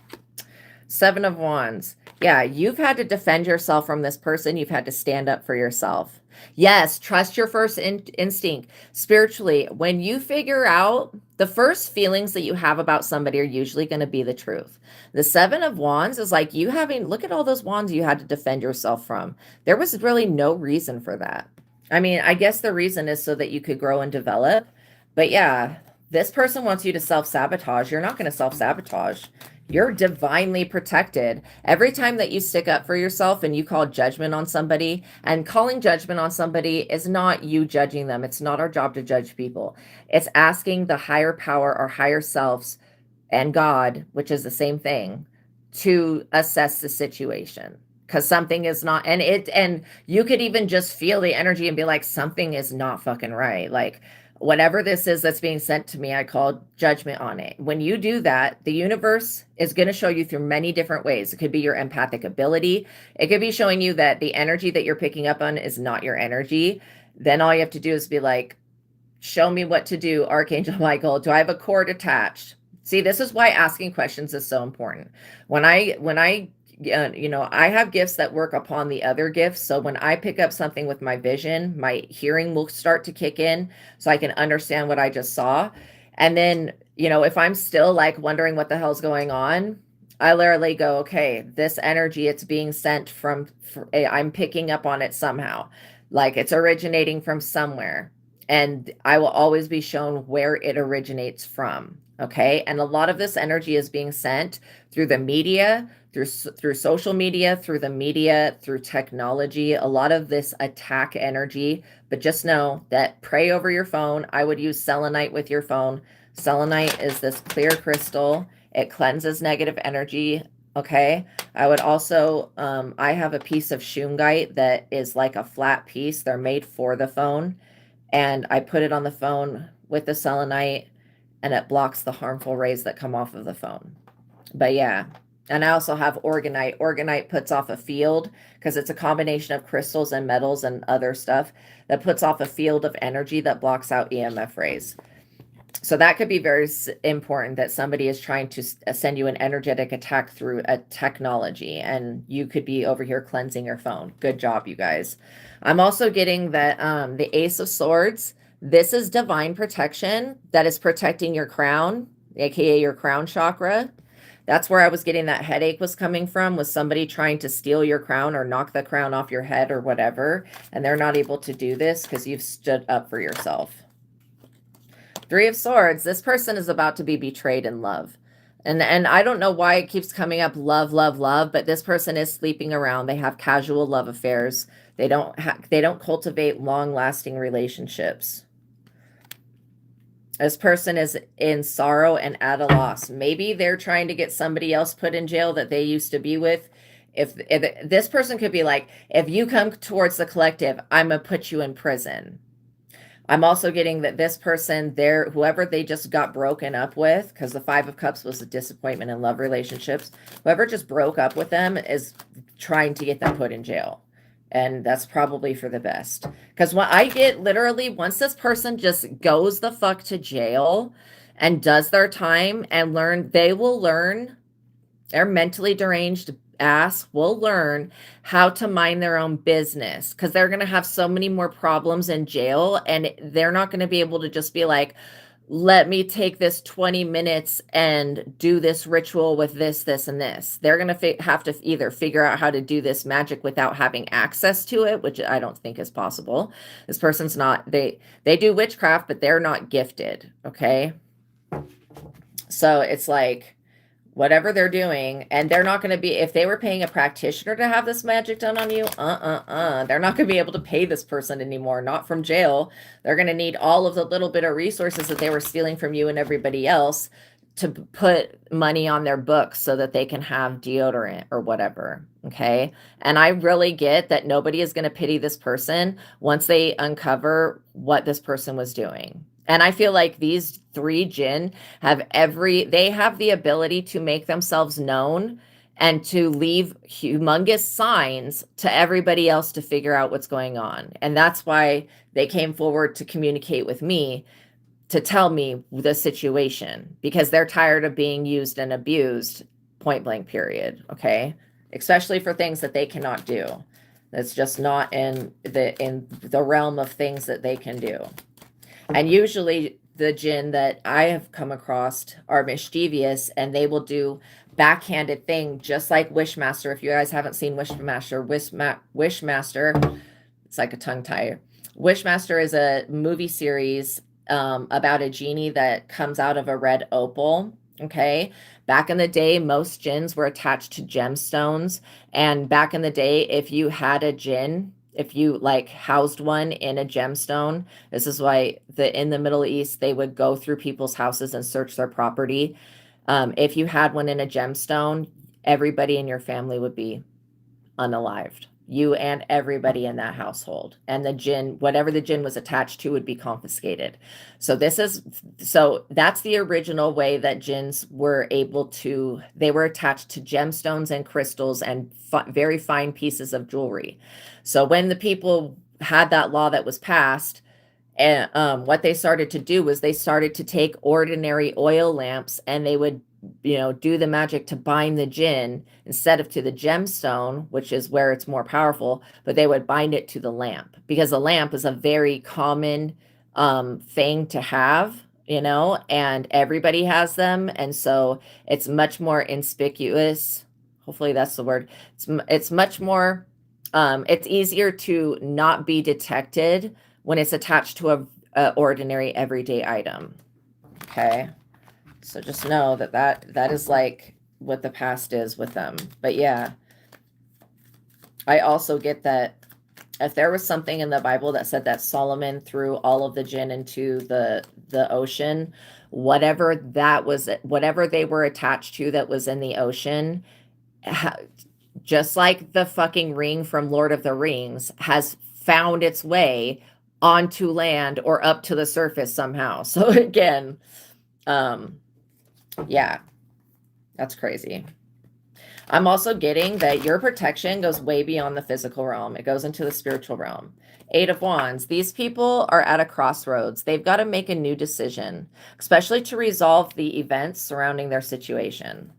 7 of Wands. Yeah, you've had to defend yourself from this person. You've had to stand up for yourself. Yes, trust your first instinct. Spiritually, when you figure out the first feelings that you have about somebody are usually going to be the truth. The 7 of Wands is like look at all those wands you had to defend yourself from. There was really no reason for that. I mean, I guess the reason is so that you could grow and develop. But yeah, this person wants you to self-sabotage. You're not going to self-sabotage. You're divinely protected. Every time that you stick up for yourself and you call judgment on somebody, and calling judgment on somebody is not you judging them. It's not our job to judge people. It's asking the higher power or higher selves and God, which is the same thing, to assess the situation. Because something is not, and you could even just feel the energy and be like, something is not fucking right. Like, whatever this is that's being sent to me, I call judgment on it. When you do that, the universe is going to show you through many different ways. It could be your empathic ability. It could be showing you that the energy that you're picking up on is not your energy. Then all you have to do is be like, show me what to do, Archangel Michael. Do I have a cord attached? See, this is why asking questions is so important. When I I have gifts that work upon the other gifts. So when I pick up something with my vision, my hearing will start to kick in so I can understand what I just saw. And then, if I'm still like wondering what the hell's going on, I literally go, okay, this energy, it's being sent I'm picking up on it somehow. Like it's originating from somewhere. And I will always be shown where it originates from. Okay. And a lot of this energy is being sent through the media, through social media, through the media, through technology, a lot of this attack energy. But just know that pray over your phone. I would use selenite with your phone. Selenite is this clear crystal. It cleanses negative energy. Okay. I would also, I have a piece of shungite that is like a flat piece. They're made for the phone. And I put it on the phone with the selenite, and it blocks the harmful rays that come off of the phone. But yeah, and I also have organite. Organite puts off a field because it's a combination of crystals and metals and other stuff that puts off a field of energy that blocks out EMF rays. So that could be very important, that somebody is trying to send you an energetic attack through a technology, and you could be over here cleansing your phone. Good job, you guys. I'm also getting that the Ace of Swords, this is divine protection that is protecting your crown, aka your crown chakra. That's where I was getting that headache was coming from, was somebody trying to steal your crown or knock the crown off your head or whatever, and they're not able to do this because you've stood up for yourself. Three of Swords, this person is about to be betrayed in love. And I don't know why it keeps coming up love, love, love, but this person is sleeping around. They have casual love affairs. They don't cultivate long-lasting relationships. This person is in sorrow and at a loss. Maybe they're trying to get somebody else put in jail that they used to be with. If this person could be like, if you come towards the collective, I'm going to put you in prison. I'm also getting that this person, whoever they just got broken up with, because the Five of Cups was a disappointment in love relationships, whoever just broke up with them is trying to get them put in jail. And that's probably for the best. Because what I get literally, once this person just goes the fuck to jail and does their time and they will learn, their mentally deranged ass will learn how to mind their own business, because they're going to have so many more problems in jail, and they're not going to be able to just be like, let me take this 20 minutes and do this ritual with this, and this. They're going to have to either figure out how to do this magic without having access to it, which I don't think is possible. This person's not, they do witchcraft, but they're not gifted. Okay. So it's like, whatever they're doing, and they're not going to be, if they were paying a practitioner to have this magic done on you, they're not going to be able to pay this person anymore, not from jail. They're going to need all of the little bit of resources that they were stealing from you and everybody else to put money on their books so that they can have deodorant or whatever. Okay. And I really get that nobody is going to pity this person once they uncover what this person was doing. And I feel like these three jinn they have the ability to make themselves known and to leave humongous signs to everybody else to figure out what's going on. And that's why they came forward to communicate with me, to tell me the situation, because they're tired of being used and abused, point blank period. Okay. Especially for things that they cannot do. That's just not in the realm of things that they can do. And usually the jinn that I have come across are mischievous, and they will do backhanded thing, just like Wishmaster. If you guys haven't seen Wishmaster, it's like a tongue tie. Wishmaster is a movie series about a genie that comes out of a red opal. Okay. Back in the day, most jinns were attached to gemstones. And back in the day, if you had a jinn, if you like housed one in a gemstone, this is why in the Middle East, they would go through people's houses and search their property. If you had one in a gemstone, everybody in your family would be unalived. You and everybody in that household. And the jinn, whatever the jinn was attached to, would be confiscated. So that's the original way that jinns were able to, they were attached to gemstones and crystals and very fine pieces of jewelry. So when the people had that law that was passed, and what they started to do was they started to take ordinary oil lamps and they would do the magic to bind the jinn instead of to the gemstone, which is where it's more powerful, but they would bind it to the lamp because the lamp is a very common thing to have, and everybody has them. And so it's much more inconspicuous. Hopefully that's the word. It's much more, it's easier to not be detected when it's attached to a ordinary everyday item. Okay. So just know that is like what the past is with them. But yeah, I also get that if there was something in the Bible that said that Solomon threw all of the jinn into the ocean, whatever they were attached to that was in the ocean, just like the fucking ring from Lord of the Rings has found its way onto land or up to the surface somehow. So again, yeah, that's crazy. I'm also getting that your protection goes way beyond the physical realm. It goes into the spiritual realm. 8 of Wands. These people are at a crossroads. They've got to make a new decision, especially to resolve the events surrounding their situation.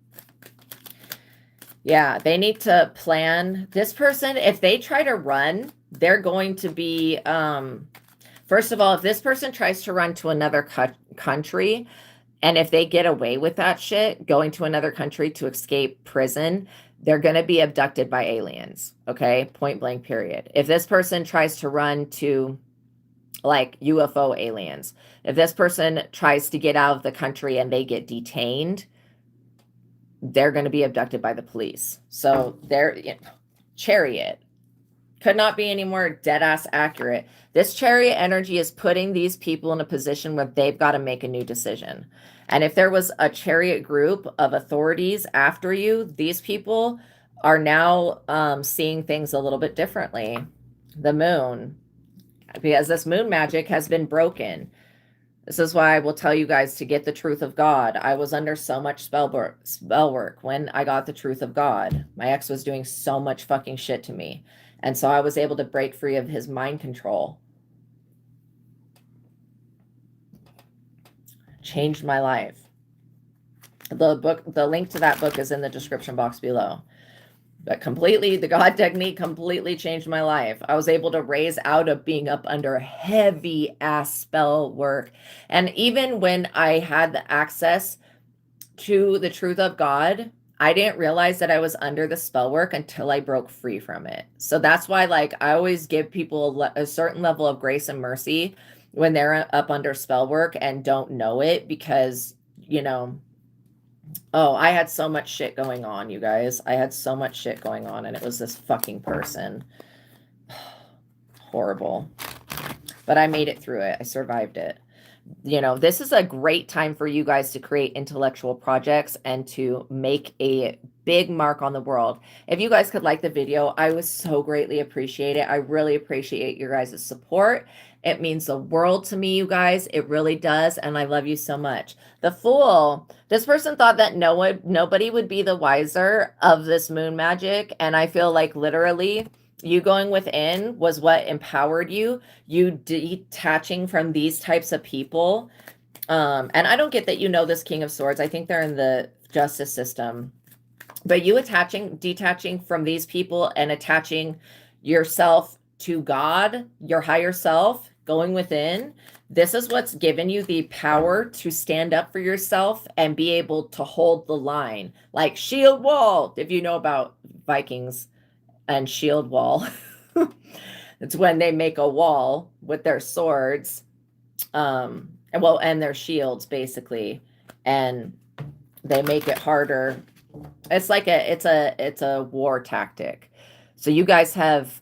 Yeah, they need to plan. This person, if they try to run, they're going to be, first of all, if this person tries to run to another country, and if they get away with that shit, going to another country to escape prison, they're going to be abducted by aliens. Okay. Point blank, period. If this person tries to run to like UFO aliens, if this person tries to get out of the country and they get detained, they're going to be abducted by the police. So Chariot could not be any more dead ass accurate. This Chariot energy is putting these people in a position where they've got to make a new decision. And if there was a Chariot group of authorities after you, these people are now seeing things a little bit differently. The moon, because this moon magic has been broken. This is why I will tell you guys to get the truth of God. I was under so much spell work when I got the truth of God. My ex was doing so much fucking shit to me. And so I was able to break free of his mind control. Changed my life. The link to that book is in the description box below. But completely, the God technique completely changed my life. I was able to raise out of being up under heavy ass spell work. And even when I had the access to the truth of God, I didn't realize that I was under the spell work until I broke free from it. So that's why, like, I always give people a certain level of grace and mercy when they're up under spell work and don't know it, because, oh, I had so much shit going on, you guys. I had so much shit going on, and it was this fucking person. Horrible. But I made it through it. I survived it. This is a great time for you guys to create intellectual projects and to make a big mark on the world. If you guys could like the video, I would so greatly appreciate it. I really appreciate your guys' support. It means the world to me, you guys. It really does. And I love you so much. The Fool. This person thought that nobody would be the wiser of this moon magic. And I feel like literally you going within was what empowered you. You detaching from these types of people. And I don't get that this King of Swords. I think they're in the justice system. But you detaching from these people and attaching yourself to God, your higher self, going within. This is what's given you the power to stand up for yourself and be able to hold the line. Like Shield Wall, if you know about Vikings and Shield Wall. It's when they make a wall with their swords, and their shields, basically, and they make it harder. It's like it's a war tactic. So you guys have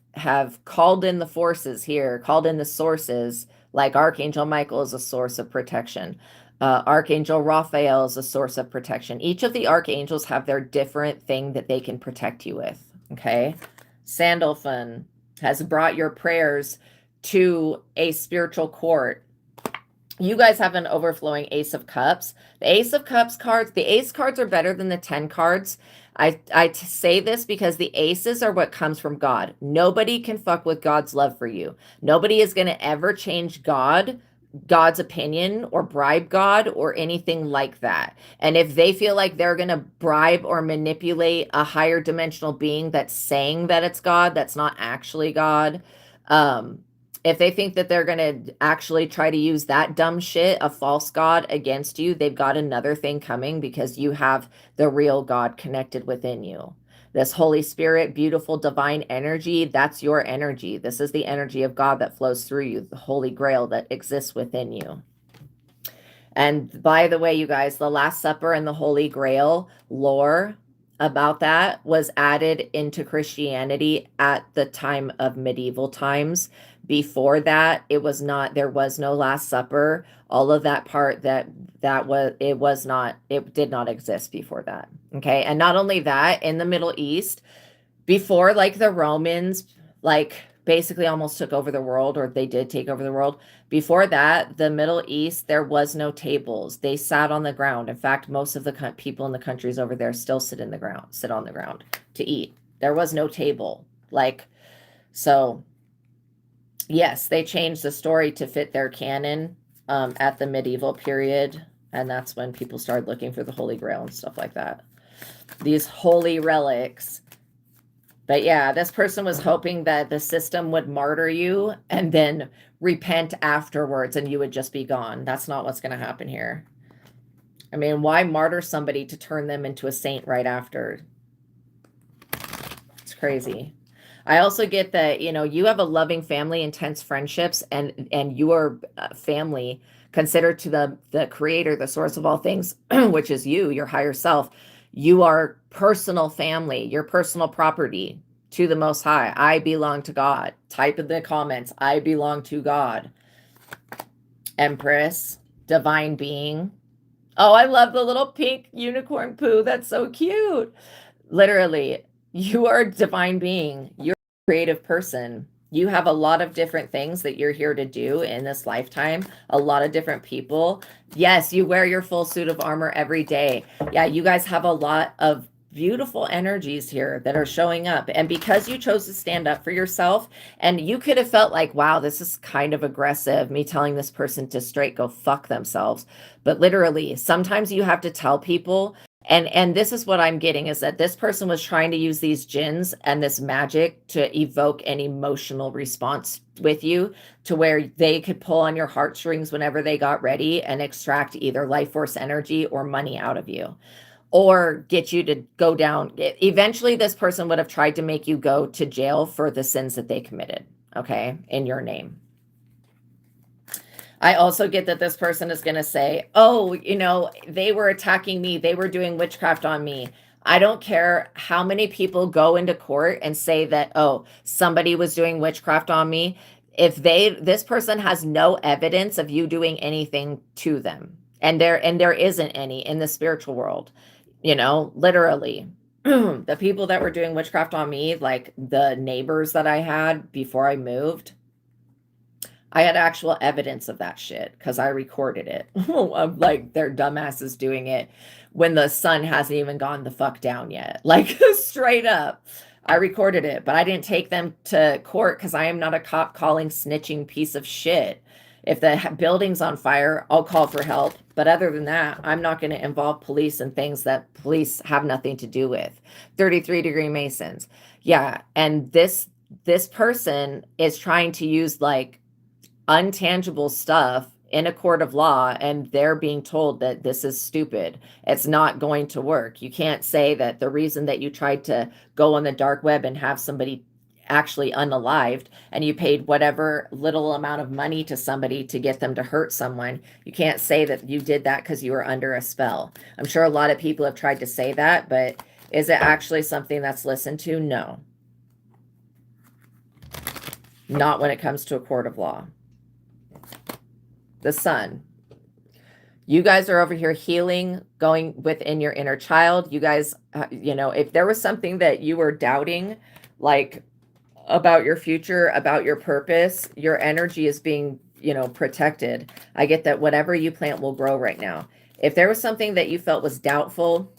called in the forces here, called in the sources, like Archangel Michael is a source of protection. Archangel Raphael is a source of protection. Each of the archangels have their different thing that they can protect you with. Okay. Sandalphon has brought your prayers to a spiritual court. You guys have an overflowing Ace of Cups. The Ace of Cups cards, the Ace cards are better than the 10 cards. I say this because the aces are what comes from God. Nobody can fuck with God's love for you. Nobody is going to ever change God's opinion or bribe God or anything like that. And if they feel like they're going to bribe or manipulate a higher dimensional being that's saying that it's God, that's not actually God, if they think that they're going to actually try to use that dumb shit, a false God, against you, they've got another thing coming, because you have the real God connected within you. This Holy Spirit, beautiful divine energy, that's your energy. This is the energy of God that flows through you, the Holy Grail that exists within you. And by the way, you guys, the Last Supper and the Holy Grail lore about that was added into Christianity at the time of medieval times. Before that, it was not, there was no Last Supper. All of that part it did not exist before that. Okay. And not only that, in the Middle East, before, like, the Romans, like, basically almost took over the world, or they did take over the world. Before that, the Middle East, there was no tables. They sat on the ground. In fact, most of the people in the countries over there still sit on the ground to eat. There was no table. Like, so yes, they changed the story to fit their canon at the medieval period. And that's when people started looking for the Holy Grail and stuff like that. These holy relics. But yeah, this person was hoping that the system would martyr you and then repent afterwards and you would just be gone. That's not what's going to happen here. I mean, why martyr somebody to turn them into a saint right after? It's crazy. I also get that, you have a loving family, intense friendships, and your family, considered to the creator, the source of all things, which is you, your higher self. You are personal family, your personal property to the Most High. I belong to God. Type in the comments, I belong to God. Empress, divine being. Oh, I love the little pink unicorn poo. That's so cute. Literally, you are a divine being. You're a creative person. You have a lot of different things that you're here to do in this lifetime. A lot of different people. Yes, you wear your full suit of armor every day. Yeah, you guys have a lot of beautiful energies here that are showing up. And because you chose to stand up for yourself, and you could have felt like, wow, this is kind of aggressive, me telling this person to straight go fuck themselves. But literally, sometimes you have to tell people. And this is what I'm getting, is that this person was trying to use these jinns and this magic to evoke an emotional response with you, to where they could pull on your heartstrings whenever they got ready and extract either life force energy or money out of you, or get you to go down. Eventually, this person would have tried to make you go to jail for the sins that they committed, okay, in your name. I also get that this person is going to say, oh, they were attacking me. They were doing witchcraft on me. I don't care how many people go into court and say that, oh, somebody was doing witchcraft on me. If this person has no evidence of you doing anything to them, and there isn't any in the spiritual world, literally, the people that were doing witchcraft on me, like the neighbors that I had before I moved, I had actual evidence of that shit because I recorded it. I'm like, they're dumbasses doing it when the sun hasn't even gone the fuck down yet. Like, straight up. I recorded it, but I didn't take them to court because I am not a cop calling snitching piece of shit. If the building's on fire, I'll call for help. But other than that, I'm not going to involve police in things that police have nothing to do with. 33-degree Masons. Yeah. And this person is trying to use, like, untangible stuff in a court of law, and they're being told that this is stupid. It's not going to work. You can't say that the reason that you tried to go on the dark web and have somebody actually unalived, and you paid whatever little amount of money to somebody to get them to hurt someone, you can't say that you did that because you were under a spell. I'm sure a lot of people have tried to say that, but is it actually something that's listened to? No. Not when it comes to a court of law. The Sun. You guys are over here healing, going within your inner child. You guys, you know, if there was something that you were doubting, like about your future, about your purpose, your energy is being, you know, protected. I get that whatever you plant will grow right now. If there was something that you felt was doubtful,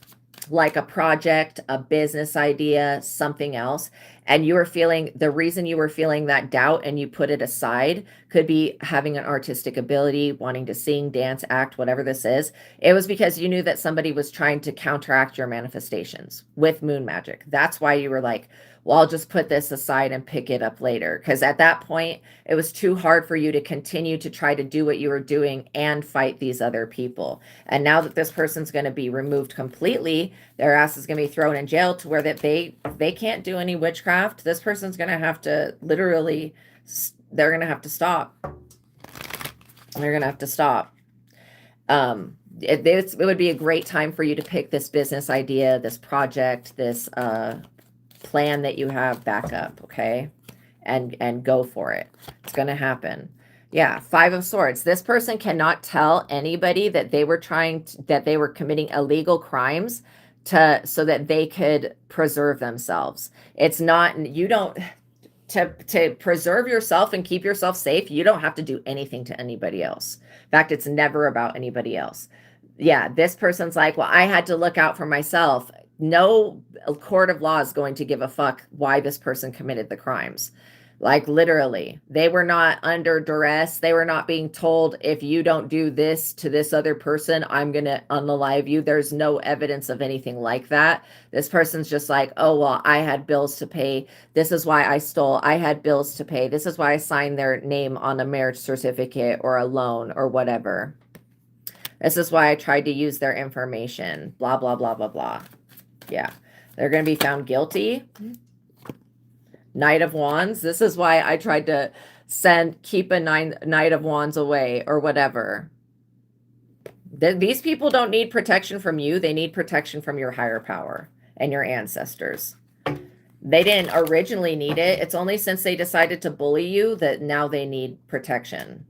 like a project, a business idea, something else, and you were feeling, the reason you were feeling that doubt and you put it aside could be having an artistic ability, wanting to sing, dance, act, whatever this is. It was because you knew that somebody was trying to counteract your manifestations with moon magic. That's why you were like, well, I'll just put this aside and pick it up later. Because at that point, it was too hard for you to continue to try to do what you were doing and fight these other people. And now that this person's going to be removed completely, their ass is going to be thrown in jail to where that they can't do any witchcraft. This person's going to have to literally, they're going to have to stop. They're going to have to stop. It would be a great time for you to pick this business idea, this project, this plan that you have back up, okay? And go for it. It's going to happen. Yeah, Five of Swords. This person cannot tell anybody that they were that they were committing illegal crimes so that they could preserve themselves. It's not, you don't, to preserve yourself and keep yourself safe, you don't have to do anything to anybody else. In fact, it's never about anybody else. Yeah, this person's like, well, I had to look out for myself. No court of law is going to give a fuck why this person committed the crimes. Like literally, they were not under duress. They were not being told, if you don't do this to this other person, I'm going to unalive you. There's no evidence of anything like that. This person's just like, oh, well, I had bills to pay. This is why I stole. I had bills to pay. This is why I signed their name on a marriage certificate or a loan or whatever. This is why I tried to use their information. Blah, blah, blah, blah, blah. Yeah. They're going to be found guilty. Knight of Wands. This is why I tried to keep a Knight of Wands away or whatever. These people don't need protection from you. They need protection from your higher power and your ancestors. They didn't originally need it. It's only since they decided to bully you that now they need protection.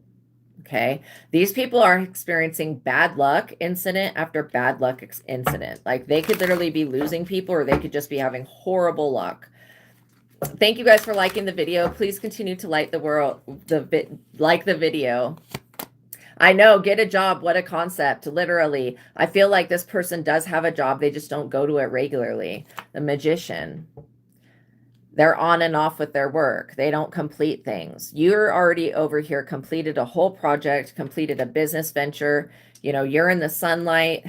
Okay. These people are experiencing bad luck incident after bad luck incident. Like they could literally be losing people, or they could just be having horrible luck. Thank you guys for liking the video. Please continue to like the video. I know, get a job. What a concept. Literally. I feel like this person does have a job. They just don't go to it regularly. The Magician. They're on and off with their work. They don't complete things. You're already over here, completed a whole project, completed a business venture. You know, you're in the sunlight.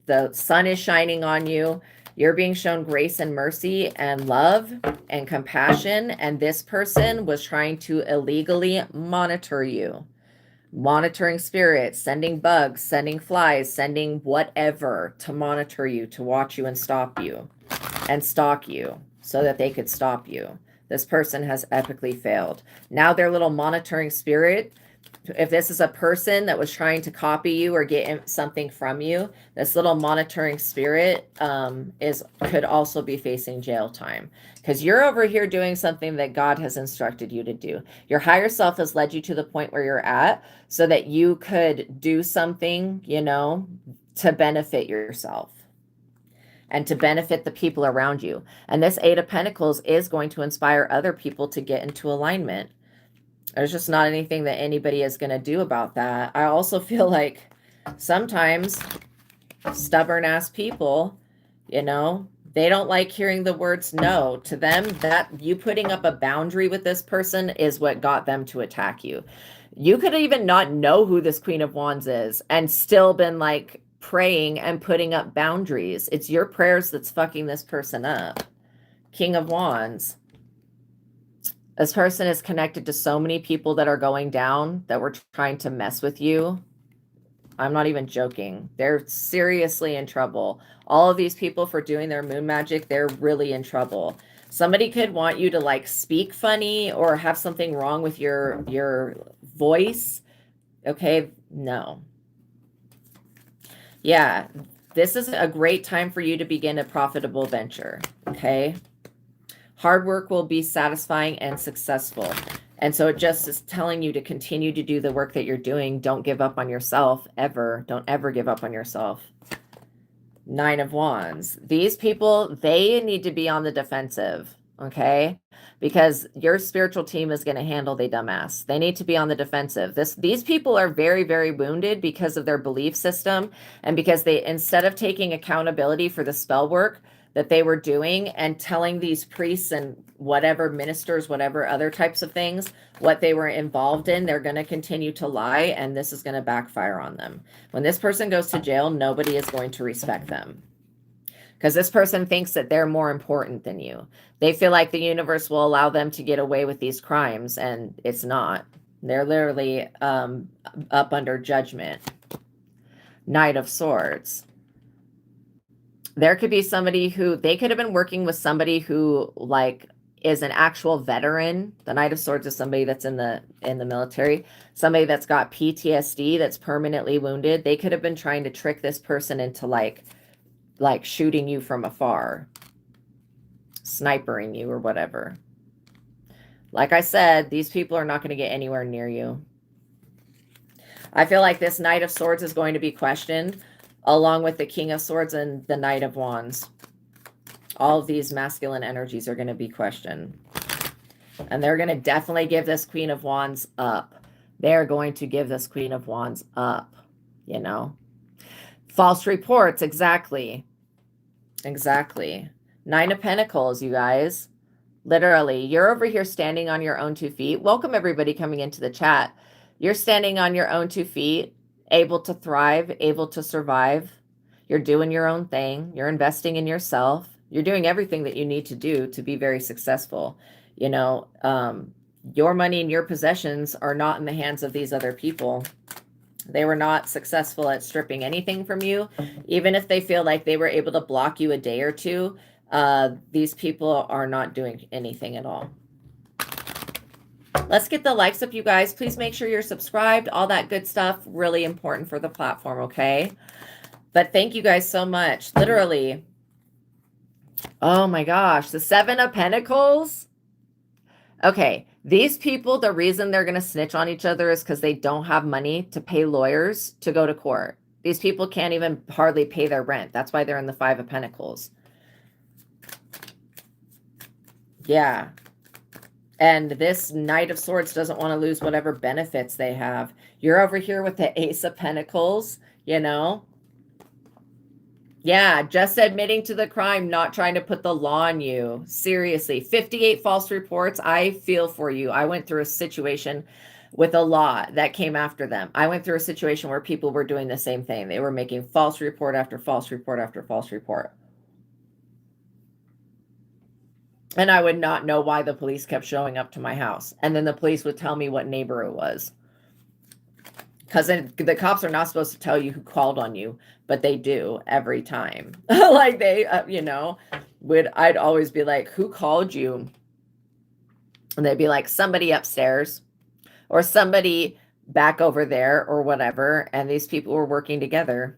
The sun is shining on you. You're being shown grace and mercy and love and compassion. And this person was trying to illegally monitor you. Monitoring spirits, sending bugs, sending flies, sending whatever to monitor you, to watch you and stop you and stalk you so that they could stop you. This person has epically failed. Now their little monitoring spirit, if this is a person that was trying to copy you or get something from you, this little monitoring spirit could also be facing jail time, because you're over here doing something that God has instructed you to do. Your higher self has led you to the point where you're at so that you could do something, you know, to benefit yourself and to benefit the people around you. And this Eight of Pentacles is going to inspire other people to get into alignment. There's just not anything that anybody is going to do about that. I also feel like sometimes stubborn ass people, you know, they don't like hearing the words no. To them, that you putting up a boundary with this person is what got them to attack you. You could even not know who this Queen of Wands is and still been like praying and putting up boundaries. It's your prayers that's fucking this person up. King of Wands. This person is connected to so many people that are going down that were trying to mess with you. I'm not even joking. They're seriously in trouble. All of these people for doing their moon magic, they're really in trouble. Somebody could want you to like speak funny or have something wrong with your voice. Okay, no. Yeah, this is a great time for you to begin a profitable venture, okay? Hard work will be satisfying and successful. And so it just is telling you to continue to do the work that you're doing. Don't give up on yourself ever. Don't ever give up on yourself. 9 of Wands. These people, they need to be on the defensive, okay? Because your spiritual team is going to handle the dumbass. They need to be on the defensive. These people are very, very wounded because of their belief system and because they, instead of taking accountability for the spell work that they were doing and telling these priests and whatever ministers, whatever other types of things, what they were involved in, they're going to continue to lie, and this is going to backfire on them. When this person goes to jail, nobody is going to respect them because this person thinks that they're more important than you. They feel like the universe will allow them to get away with these crimes, and it's not. They're literally up under judgment. Knight of Swords. There could be somebody who, they could have been working with somebody who like is an actual veteran. The Knight of Swords is somebody that's in the military, somebody that's got PTSD, that's permanently wounded. They could have been trying to trick this person into like shooting you from afar, snipering you or whatever. Like I said, these people are not going to get anywhere near you. I feel like this Knight of Swords is going to be questioned along with the King of Swords and the Knight of Wands. All of these masculine energies are going to be questioned. And they're going to definitely give this Queen of Wands up. They're going to give this Queen of Wands up, you know. False reports, exactly. Exactly. 9 of Pentacles, you guys. Literally, you're over here standing on your own 2 feet. Welcome everybody coming into the chat. You're standing on your own 2 feet, able to thrive, able to survive. You're doing your own thing. You're investing in yourself. You're doing everything that you need to do to be very successful. You know, your money and your possessions are not in the hands of these other people. They were not successful at stripping anything from you. Even if they feel like they were able to block you a day or two, these people are not doing anything at all. Let's get the likes up, you guys. Please make sure you're subscribed. All that good stuff, really important for the platform, okay? But thank you guys so much. Literally. Oh my gosh. The 7 of Pentacles. Okay. These people, the reason they're going to snitch on each other is because they don't have money to pay lawyers to go to court. These people can't even hardly pay their rent. That's why they're in the 5 of Pentacles. Yeah. And this Knight of Swords doesn't want to lose whatever benefits they have. You're over here with the Ace of Pentacles, you know? Yeah, just admitting to the crime, not trying to put the law on you. Seriously, 58 false reports. I feel for you. I went through a situation with a law that came after them. I went through a situation where people were doing the same thing. They were making false report after false report after false report. And I would not know why the police kept showing up to my house. And then the police would tell me what neighbor it was. Because the cops are not supposed to tell you who called on you, but they do every time. Like they, you know, I'd always be like, who called you? And they'd be like, somebody upstairs or somebody back over there or whatever. And these people were working together.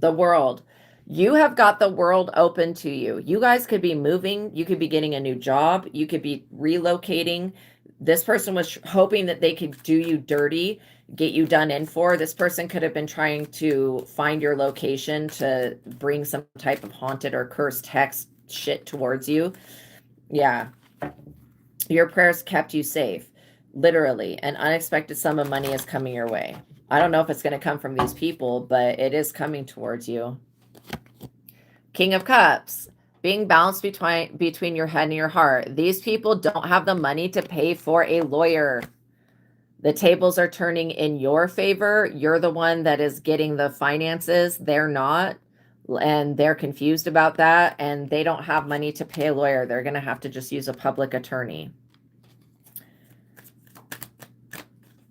The World. You have got the world open to you. You guys could be moving. You could be getting a new job. You could be relocating. This person was hoping that they could do you dirty, get you done in for. This person could have been trying to find your location to bring some type of haunted or cursed hex shit towards you. Yeah. Your prayers kept you safe. Literally, an unexpected sum of money is coming your way. I don't know if it's going to come from these people, but it is coming towards you. King of Cups, being balanced between your head and your heart. These people don't have the money to pay for a lawyer. The tables are turning in your favor. You're the one that is getting the finances. They're not. And they're confused about that. And they don't have money to pay a lawyer. They're going to have to just use a public attorney.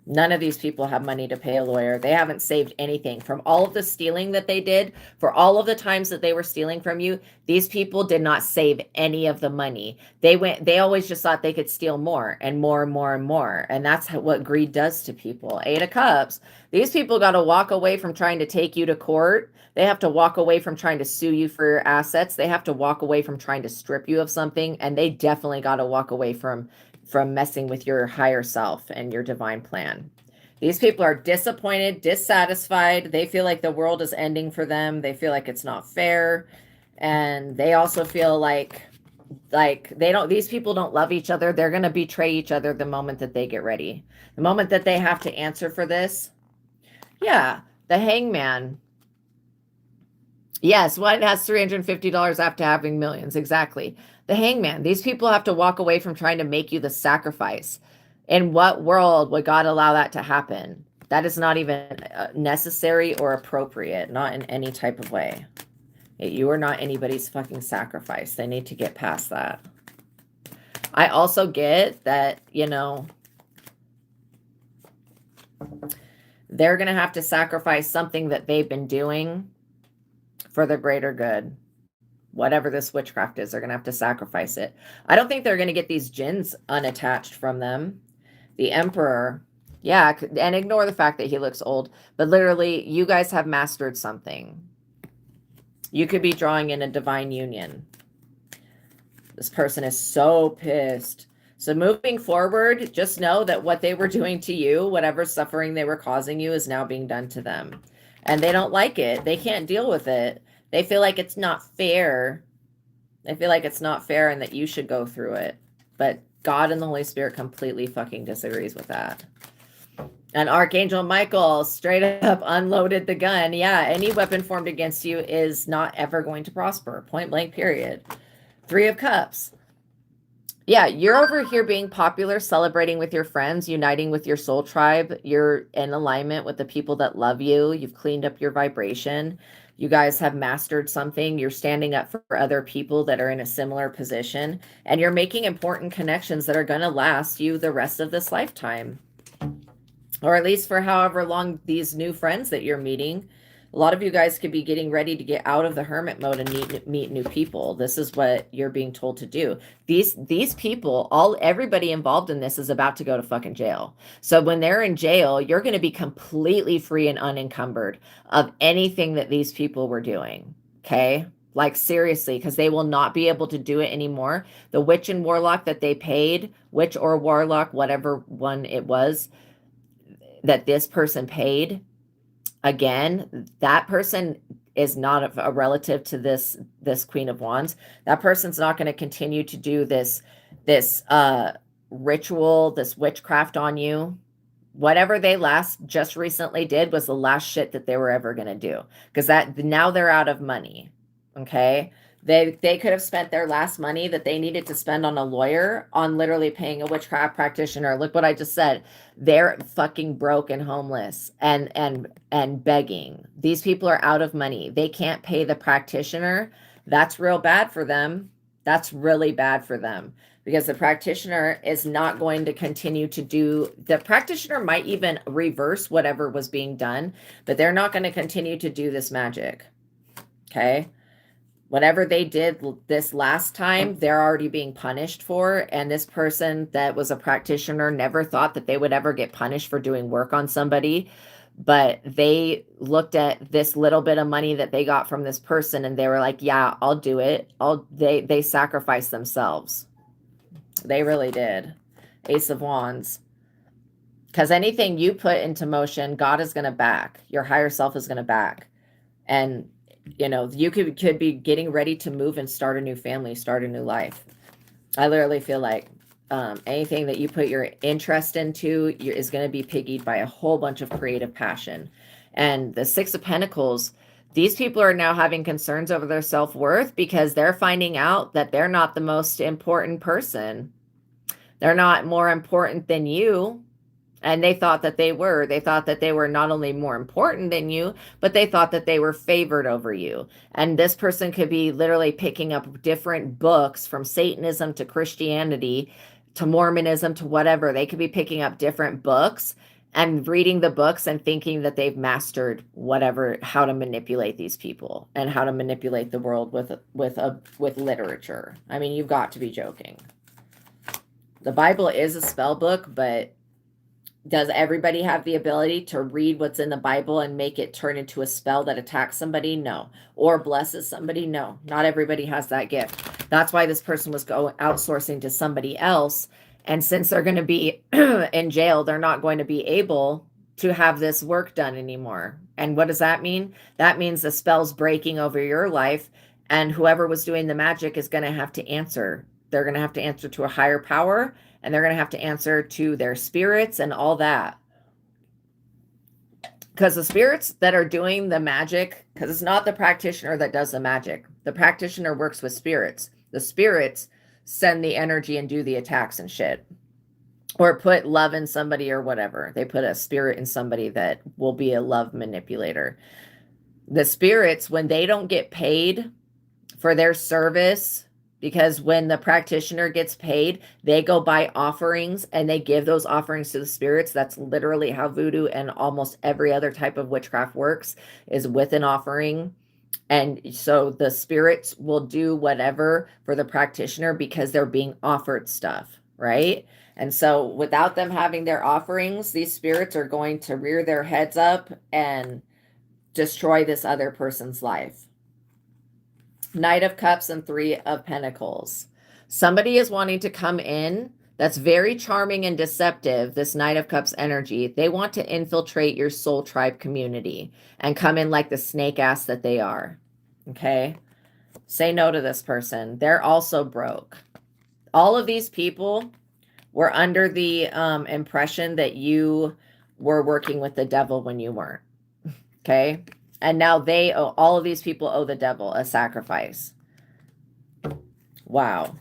None of these people have money to pay a lawyer. They haven't saved anything from all of the stealing that they did. For all of the times that they were stealing from you, these people did not save any of the money. They always just thought they could steal more and more and more and more. And that's what greed does to people. 8 of Cups. These people got to walk away from trying to take you to court. They have to walk away from trying to sue you for your assets. They have to walk away from trying to strip you of something. And they definitely got to walk away from messing with your higher self and your divine plan. These people are disappointed, dissatisfied. They feel like the world is ending for them. They feel like it's not fair. And they also feel like these people don't love each other. They're going to betray each other the moment that they get ready. The moment that they have to answer for this. Yeah, the Hangman. Yes, one has $350 after having millions. Exactly. The Hangman. These people have to walk away from trying to make you the sacrifice. In what world would God allow that to happen? That is not even necessary or appropriate, not in any type of way. You are not anybody's fucking sacrifice. They need to get past that. I also get that, you know, they're going to have to sacrifice something that they've been doing for the greater good. Whatever this witchcraft is, they're going to have to sacrifice it. I don't think they're going to get these jinns unattached from them. The Emperor, yeah, and ignore the fact that he looks old, but literally, you guys have mastered something. You could be drawing in a divine union. This person is so pissed. So moving forward, just know that what they were doing to you, whatever suffering they were causing you, is now being done to them. And they don't like it. They can't deal with it. They feel like it's not fair. They feel like it's not fair and that you should go through it. But God and the Holy Spirit completely fucking disagrees with that. And Archangel Michael straight up unloaded the gun. Yeah, any weapon formed against you is not ever going to prosper. Point blank, period. 3 of Cups. Yeah, you're over here being popular, celebrating with your friends, uniting with your soul tribe. You're in alignment with the people that love you. You've cleaned up your vibration. You guys have mastered something. You're standing up for other people that are in a similar position. And you're making important connections that are going to last you the rest of this lifetime. Or at least for however long these new friends that you're meeting. A lot of you guys could be getting ready to get out of the hermit mode and meet new people. This is what you're being told to do. These people, everybody involved in this is about to go to fucking jail. So when they're in jail, you're going to be completely free and unencumbered of anything that these people were doing. Okay? Like seriously, because they will not be able to do it anymore. The witch and warlock that they paid, witch or warlock, whatever one it was, that this person paid, again, that person is not a relative to this Queen of Wands. That person's not going to continue to do this ritual, this witchcraft on you. Whatever they just recently did was the last shit that they were ever going to do, because now they're out of money. Okay. They could have spent their last money that they needed to spend on a lawyer on literally paying a witchcraft practitioner. Look what I just said. They're fucking broke and homeless and begging. These people are out of money. They can't pay the practitioner. That's real bad for them. That's really bad for them, because the practitioner is not going to continue to do, the practitioner might even reverse whatever was being done, but they're not going to continue to do this magic. Okay. Whatever they did this last time, they're already being punished for. And this person that was a practitioner never thought that they would ever get punished for doing work on somebody. But they looked at this little bit of money that they got from this person and they were like, yeah, I'll do it. They sacrificed themselves. They really did. Ace of Wands. Because anything you put into motion, God is going to back. Your higher self is going to back. And you know, you could be getting ready to move and start a new family, start a new life. I literally feel like anything that you put your interest into is going to be piggied by a whole bunch of creative passion. And the 6 of Pentacles, these people are now having concerns over their self-worth because they're finding out that they're not the most important person. They're not more important than you. And they thought that they were. They thought that they were not only more important than you, but they thought that they were favored over you. And this person could be literally picking up different books from Satanism to Christianity to Mormonism to whatever. They could be picking up different books and reading the books and thinking that they've mastered whatever, how to manipulate these people and how to manipulate the world with literature. I mean, you've got to be joking. The Bible is a spell book, but does everybody have the ability to read what's in the Bible and make it turn into a spell that attacks somebody? No. Or blesses somebody? No. Not everybody has that gift. That's why this person was outsourcing to somebody else. And since they're going to be in jail, they're not going to be able to have this work done anymore. And what does that mean? That means the spell's breaking over your life, and whoever was doing the magic is going to have to answer. They're going to have to answer to a higher power, and they're going to have to answer to their spirits and all that. Because the spirits that are doing the magic, because it's not the practitioner that does the magic. The practitioner works with spirits. The spirits send the energy and do the attacks and shit. Or put love in somebody or whatever. They put a spirit in somebody that will be a love manipulator. The spirits, when they don't get paid for their service, because when the practitioner gets paid, they go buy offerings and they give those offerings to the spirits. That's literally how voodoo and almost every other type of witchcraft works, is with an offering. And so the spirits will do whatever for the practitioner because they're being offered stuff, right? And so without them having their offerings, these spirits are going to rear their heads up and destroy this other person's life. Knight of Cups and Three of Pentacles. Somebody is wanting to come in that's very charming and deceptive, this Knight of Cups energy. They want to infiltrate your soul tribe community and come in like the snake ass that they are. Okay? Say no to this person. They're also broke. All of these people were under the impression that you were working with the devil when you weren't. Okay? And now all of these people owe the devil a sacrifice. Wow.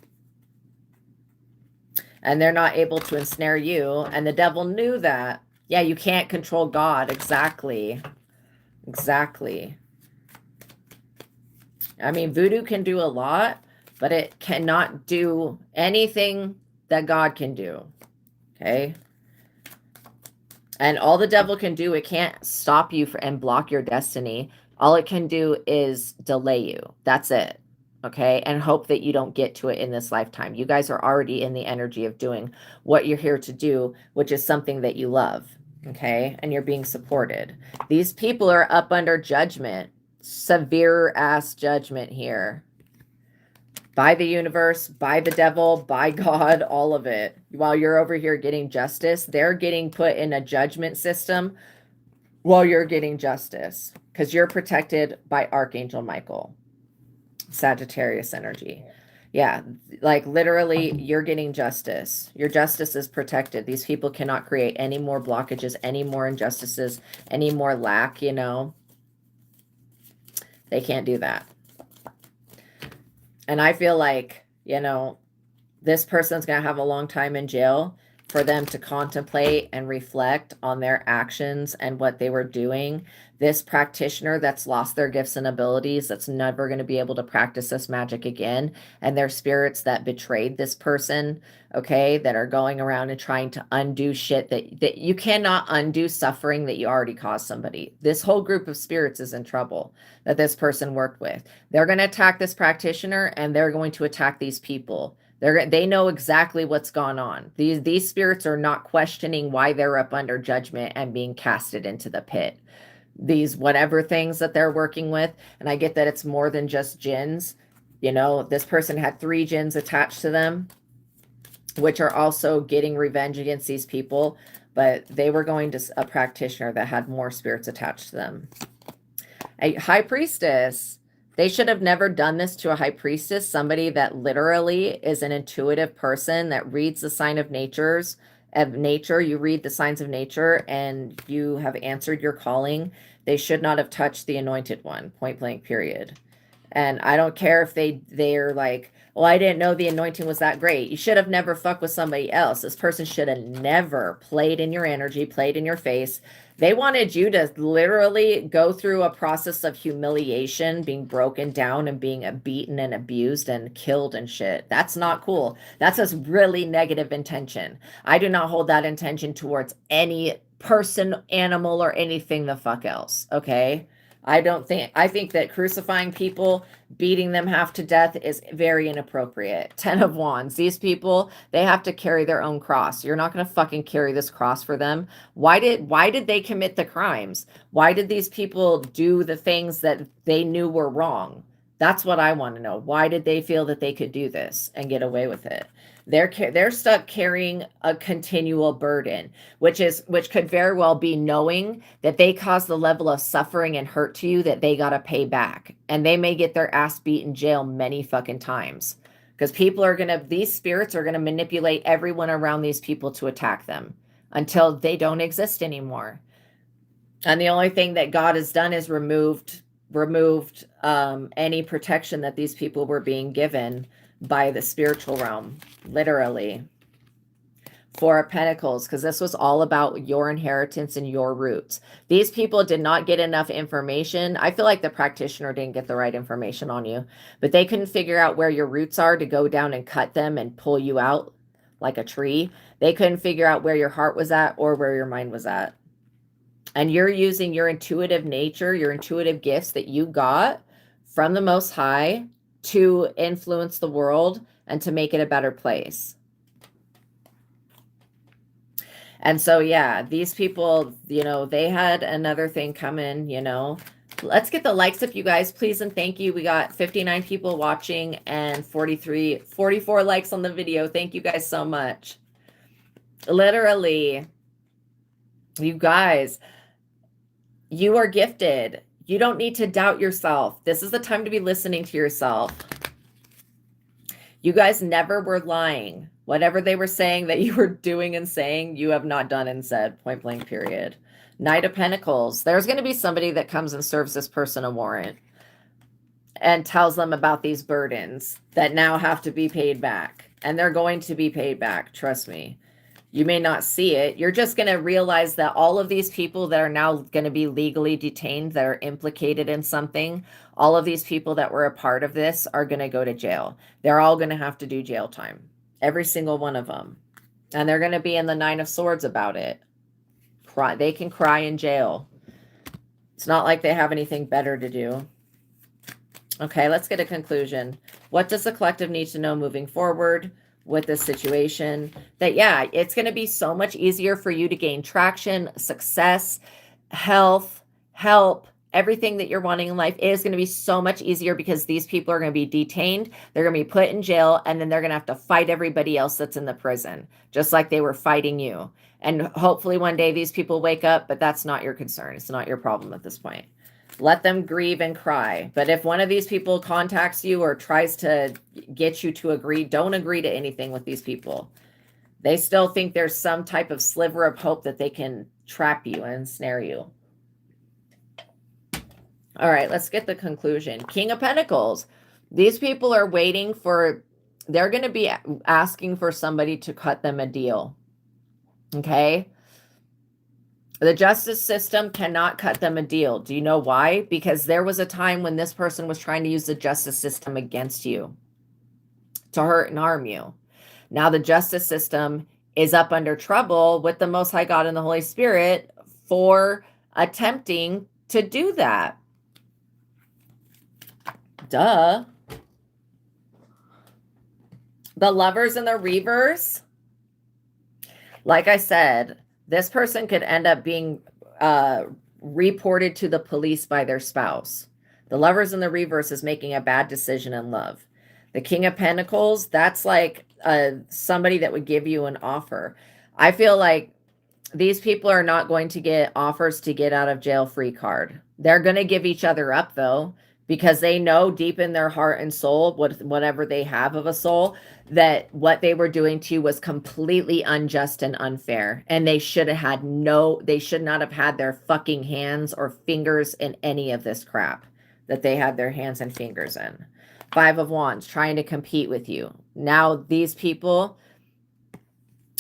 And they're not able to ensnare you. And the devil knew that. Yeah, you can't control God. Exactly. Exactly. I mean, voodoo can do a lot, but it cannot do anything that God can do. Okay? And all the devil can do, it can't stop you and block your destiny. All it can do is delay you. That's it. Okay? And hope that you don't get to it in this lifetime. You guys are already in the energy of doing what you're here to do, which is something that you love. Okay? And you're being supported. These people are up under judgment. Severe ass judgment here. By the universe, by the devil, by God, all of it. While you're over here getting justice, they're getting put in a judgment system while you're getting justice. Because you're protected by Archangel Michael. Sagittarius energy. Yeah, like literally you're getting justice. Your justice is protected. These people cannot create any more blockages, any more injustices, any more lack, you know. They can't do that. And I feel like, you know, this person's going to have a long time in jail for them to contemplate and reflect on their actions and what they were doing. This practitioner that's lost their gifts and abilities, that's never going to be able to practice this magic again, and their spirits that betrayed this person, okay, that are going around and trying to undo shit that you cannot undo, suffering that you already caused somebody. This whole group of spirits is in trouble that this person worked with. They're going to attack this practitioner, and they're going to attack these people. They know exactly what's gone on. These spirits are not questioning why they're up under judgment and being casted into the pit. These whatever things that they're working with, and I get that it's more than just jinns. You know, this person had 3 jinns attached to them, which are also getting revenge against these people, but they were going to a practitioner that had more spirits attached to them. A high priestess. They should have never done this to a high priestess, somebody that literally is an intuitive person that reads the sign of nature. You read the signs of nature and you have answered your calling. They should not have touched the anointed one, point blank, period. And I don't care if they're like, well, I didn't know the anointing was that great. You should have never fucked with somebody else. This person should have never played in your energy, played in your face. They wanted you to literally go through a process of humiliation, being broken down and being beaten and abused and killed and shit. That's not cool. That's a really negative intention. I do not hold that intention towards any person, animal, or anything the fuck else. Okay. I think that crucifying people, beating them half to death is very inappropriate. 10 of Wands. These people, they have to carry their own cross. You're not going to fucking carry this cross for them. Why did they commit the crimes? Why did these people do the things that they knew were wrong? That's what I want to know. Why did they feel that they could do this and get away with it? They're stuck carrying a continual burden, which could very well be knowing that they caused the level of suffering and hurt to you that they got to pay back. And they may get their ass beat in jail many fucking times, because these spirits are going to manipulate everyone around these people to attack them until they don't exist anymore. And the only thing that God has done is removed any protection that these people were being given by the spiritual realm, literally. Four of Pentacles, because this was all about your inheritance and your roots. These people did not get enough information. I feel like the practitioner didn't get the right information on you, but they couldn't figure out where your roots are to go down and cut them and pull you out like a tree. They couldn't figure out where your heart was at or where your mind was at. And you're using your intuitive nature, your intuitive gifts that you got from the Most High to influence the world and to make it a better place. And so, yeah, these people, they had another thing coming, Let's get the likes up, you guys, please and thank you. We got 59 people watching and 44 likes on the video. Thank you guys so much. Literally, you guys, you are gifted. You don't need to doubt yourself. This is the time to be listening to yourself. You guys never were lying. Whatever they were saying that you were doing and saying, you have not done and said, point blank, period. Knight of Pentacles. There's going to be somebody that comes and serves this person a warrant and tells them about these burdens that now have to be paid back. And they're going to be paid back. Trust me. You may not see it. You're just going to realize that all of these people that are now going to be legally detained, that are implicated in something, all of these people that were a part of this are going to go to jail. They're all going to have to do jail time. Every single one of them. And they're going to be in the 9 of Swords about it. They can cry in jail. It's not like they have anything better to do. Okay, let's get a conclusion. What does the collective need to know moving forward with this situation? That, yeah, it's going to be so much easier for you to gain traction, success, health, help, everything that you're wanting in life is going to be so much easier because these people are going to be detained. They're going to be put in jail, and then they're going to have to fight everybody else that's in the prison, just like they were fighting you. And hopefully one day these people wake up, but that's not your concern. It's not your problem at this point. Let them grieve and cry. But if one of these people contacts you or tries to get you to agree, don't agree to anything with these people. They still think there's some type of sliver of hope that they can trap you and snare you. All right, let's get the conclusion. King of Pentacles. These people are waiting for, they're going to be asking for somebody to cut them a deal. Okay? The justice system cannot cut them a deal. Do you know why? Because there was a time when this person was trying to use the justice system against you to hurt and harm you. Now the justice system is up under trouble with the Most High God and the Holy Spirit for attempting to do that. Duh. The Lovers and the Reavers. Like I said, this person could end up being reported to the police by their spouse. The Lovers and the Reverse is making a bad decision in love. The King of Pentacles, that's like somebody that would give you an offer. I feel like these people are not going to get offers to get out of jail free card. They're going to give each other up, though, because they know deep in their heart and soul, whatever they have of a soul, that what they were doing to you was completely unjust and unfair. And they should not have had their fucking hands or fingers in any of this crap that they had their hands and fingers in. 5 of Wands, trying to compete with you. Now, these people,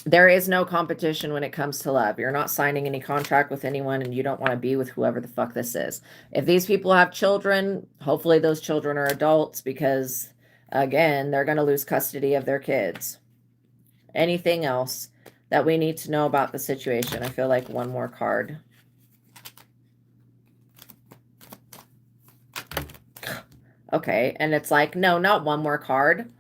there is no competition when it comes to love. You're not signing any contract with anyone, and you don't want to be with whoever the fuck this is. If these people have children, hopefully those children are adults, because, again, they're going to lose custody of their kids. Anything else? that we need to know about the situation? I feel like one more card. Okay, and it's like, no, not one more card.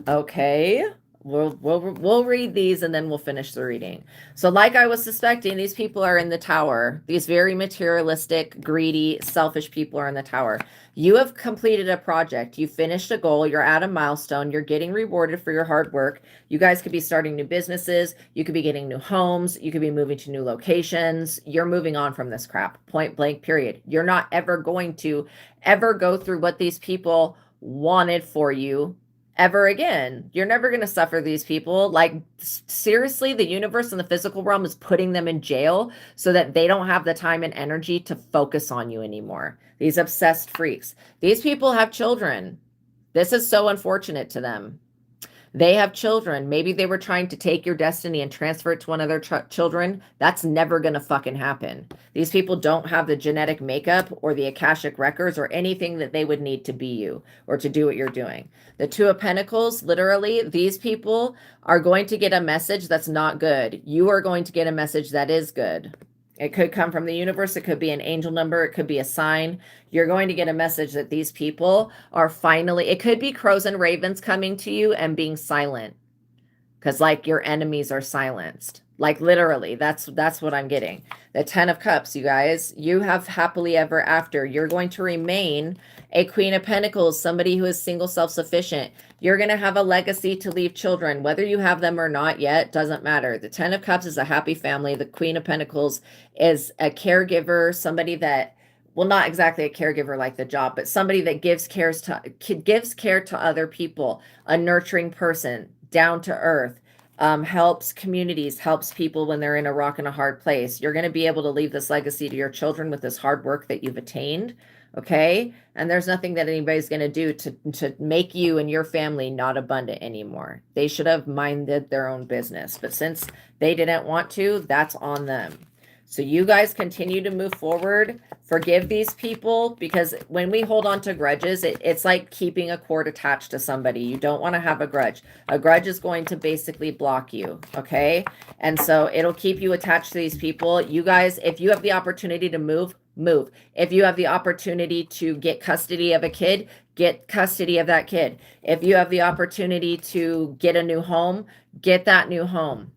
Okay. We'll read these and then we'll finish the reading. So like I was suspecting, these people are in the tower. These very materialistic, greedy, selfish people are in the tower. You have completed a project. You finished a goal. You're at a milestone. You're getting rewarded for your hard work. You guys could be starting new businesses. You could be getting new homes. You could be moving to new locations. You're moving on from this crap, point blank, period. You're not ever going to ever go through what these people wanted for you ever again. You're never going to suffer these people. Like, seriously, the universe and the physical realm is putting them in jail so that they don't have the time and energy to focus on you anymore. These obsessed freaks. These people have children. This is so unfortunate to them. They have children. Maybe they were trying to take your destiny and transfer it to one of their children. That's never going to fucking happen. These people don't have the genetic makeup or the Akashic records or anything that they would need to be you or to do what you're doing. The Two of Pentacles, literally, these people are going to get a message that's not good. You are going to get a message that is good. It could come from the universe. It could be an angel number. It could be a sign. You're going to get a message that these people are finally, it could be crows and ravens coming to you and being silent. Because like your enemies are silenced. Like literally, that's what I'm getting. The 10 of Cups, you guys, you have happily ever after. You're going to remain a Queen of Pentacles, somebody who is single, self-sufficient. You're going to have a legacy to leave children. Whether you have them or not yet, doesn't matter. The 10 of Cups is a happy family. The Queen of Pentacles is a caregiver, somebody that, well, not exactly a caregiver like the job, but somebody that gives care to other people, a nurturing person, down to earth, helps communities, helps people when they're in a rock and a hard place. You're going to be able to leave this legacy to your children with this hard work that you've attained. Okay. And there's nothing that anybody's going to do to make you and your family not abundant anymore. They should have minded their own business, but since they didn't want to, that's on them. So you guys continue to move forward, forgive these people, because when we hold on to grudges, it's like keeping a cord attached to somebody. You don't want to have a grudge. A grudge is going to basically block you, okay? And so it'll keep you attached to these people. You guys, if you have the opportunity to move, move. If you have the opportunity to get custody of a kid, get custody of that kid. If you have the opportunity to get a new home, get that new home.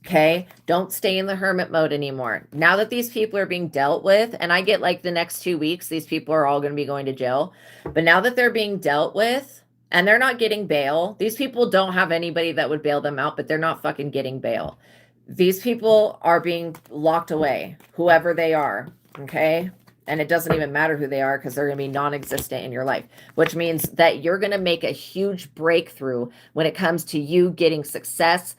Okay, don't stay in the hermit mode anymore. Now that these people are being dealt with, and I get like the next 2 weeks, these people are all going to be going to jail. But now that they're being dealt with and they're not getting bail, these people don't have anybody that would bail them out, but they're not fucking getting bail. These people are being locked away, whoever they are. Okay. And it doesn't even matter who they are because they're going to be non-existent in your life, which means that you're going to make a huge breakthrough when it comes to you getting success,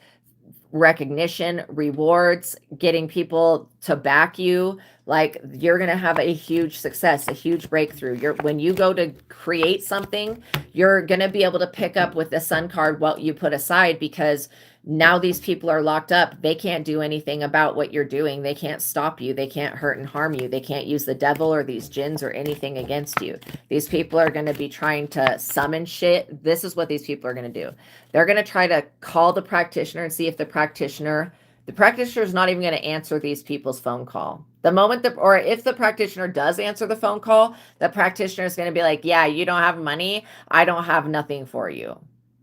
recognition, rewards, getting people to back you. Like, you're going to have a huge success, a huge breakthrough. When you go to create something, you're going to be able to pick up with the Sun card what you put aside, because now these people are locked up. They can't do anything about what you're doing. They can't stop you. They can't hurt and harm you. They can't use the devil or these jinns or anything against you. These people are going to be trying to summon shit. This is what these people are going to do. They're going to try to call the practitioner and see if the practitioner is not even going to answer these people's phone call. The moment or if the practitioner does answer the phone call, the practitioner is going to be like, yeah, you don't have money. I don't have nothing for you.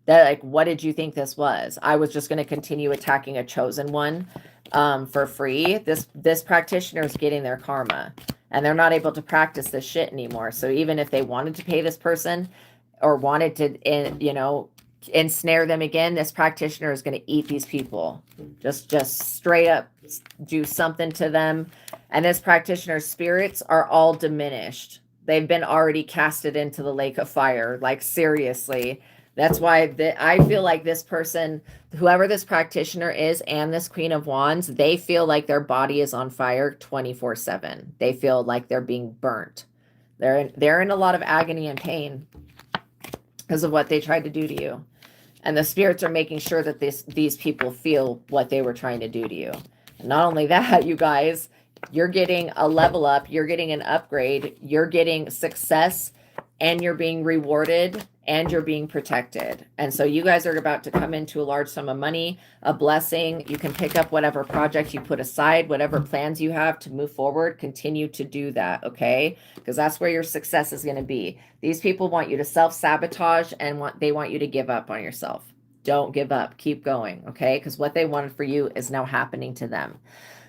They're like, what did you think this was? I was just going to continue attacking a chosen one for free. This practitioner is getting their karma, and they're not able to practice this shit anymore. So even if they wanted to pay this person or wanted to, ensnare them again, this practitioner is going to eat these people. Just straight up do something to them. And this practitioner's spirits are all diminished. They've been already casted into the lake of fire. Like, seriously. That's why I feel like this person, whoever this practitioner is, and this Queen of Wands, they feel like their body is on fire 24/7. They feel like they're being burnt. They're in a lot of agony and pain because of what they tried to do to you. And the spirits are making sure that these people feel what they were trying to do to you. And not only that, you guys, you're getting a level up. You're getting an upgrade. You're getting success and you're being rewarded and you're being protected. And so you guys are about to come into a large sum of money, a blessing. You can pick up whatever project you put aside, whatever plans you have to move forward, continue to do that, okay? Because that's where your success is going to be. These people want you to self-sabotage and they want you to give up on yourself. Don't give up. Keep going, okay? Because what they wanted for you is now happening to them.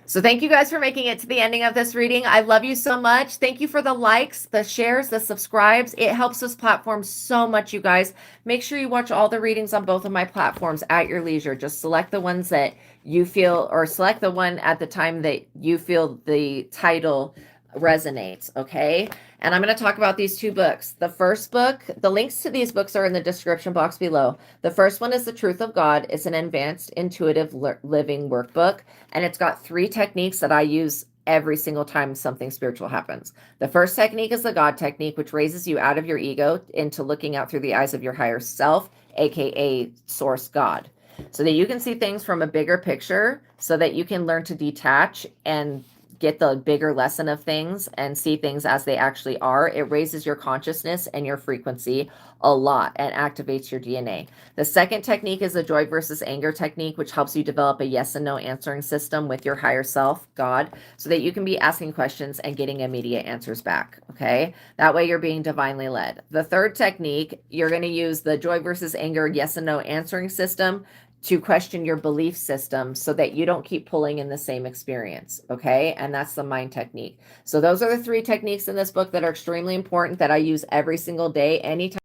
So thank you guys for making it to the ending of this reading. I love you so much. Thank you for the likes, the shares, the subscribes. It helps this platform so much, you guys. Make sure you watch all the readings on both of my platforms at your leisure. Just select the ones that you feel, or select the one at the time that you feel the title resonates, okay? And I'm going to talk about these two books. The first book, the links to these books are in the description box below. The first one is The Truth of God. It's an advanced intuitive living workbook, and it's got 3 techniques that I use every single time something spiritual happens. The first technique is the God technique, which raises you out of your ego into looking out through the eyes of your higher self, aka Source God, so that you can see things from a bigger picture, so that you can learn to detach and get the bigger lesson of things and see things as they actually are. It raises your consciousness and your frequency a lot and activates your DNA. The second technique is the joy versus anger technique, which helps you develop a yes and no answering system with your higher self, God, so that you can be asking questions and getting immediate answers back, okay? That way you're being divinely led. The third technique, you're going to use the joy versus anger yes and no answering system to question your belief system so that you don't keep pulling in the same experience, okay? And that's the mind technique. So those are the 3 techniques in this book that are extremely important that I use every single day. Anytime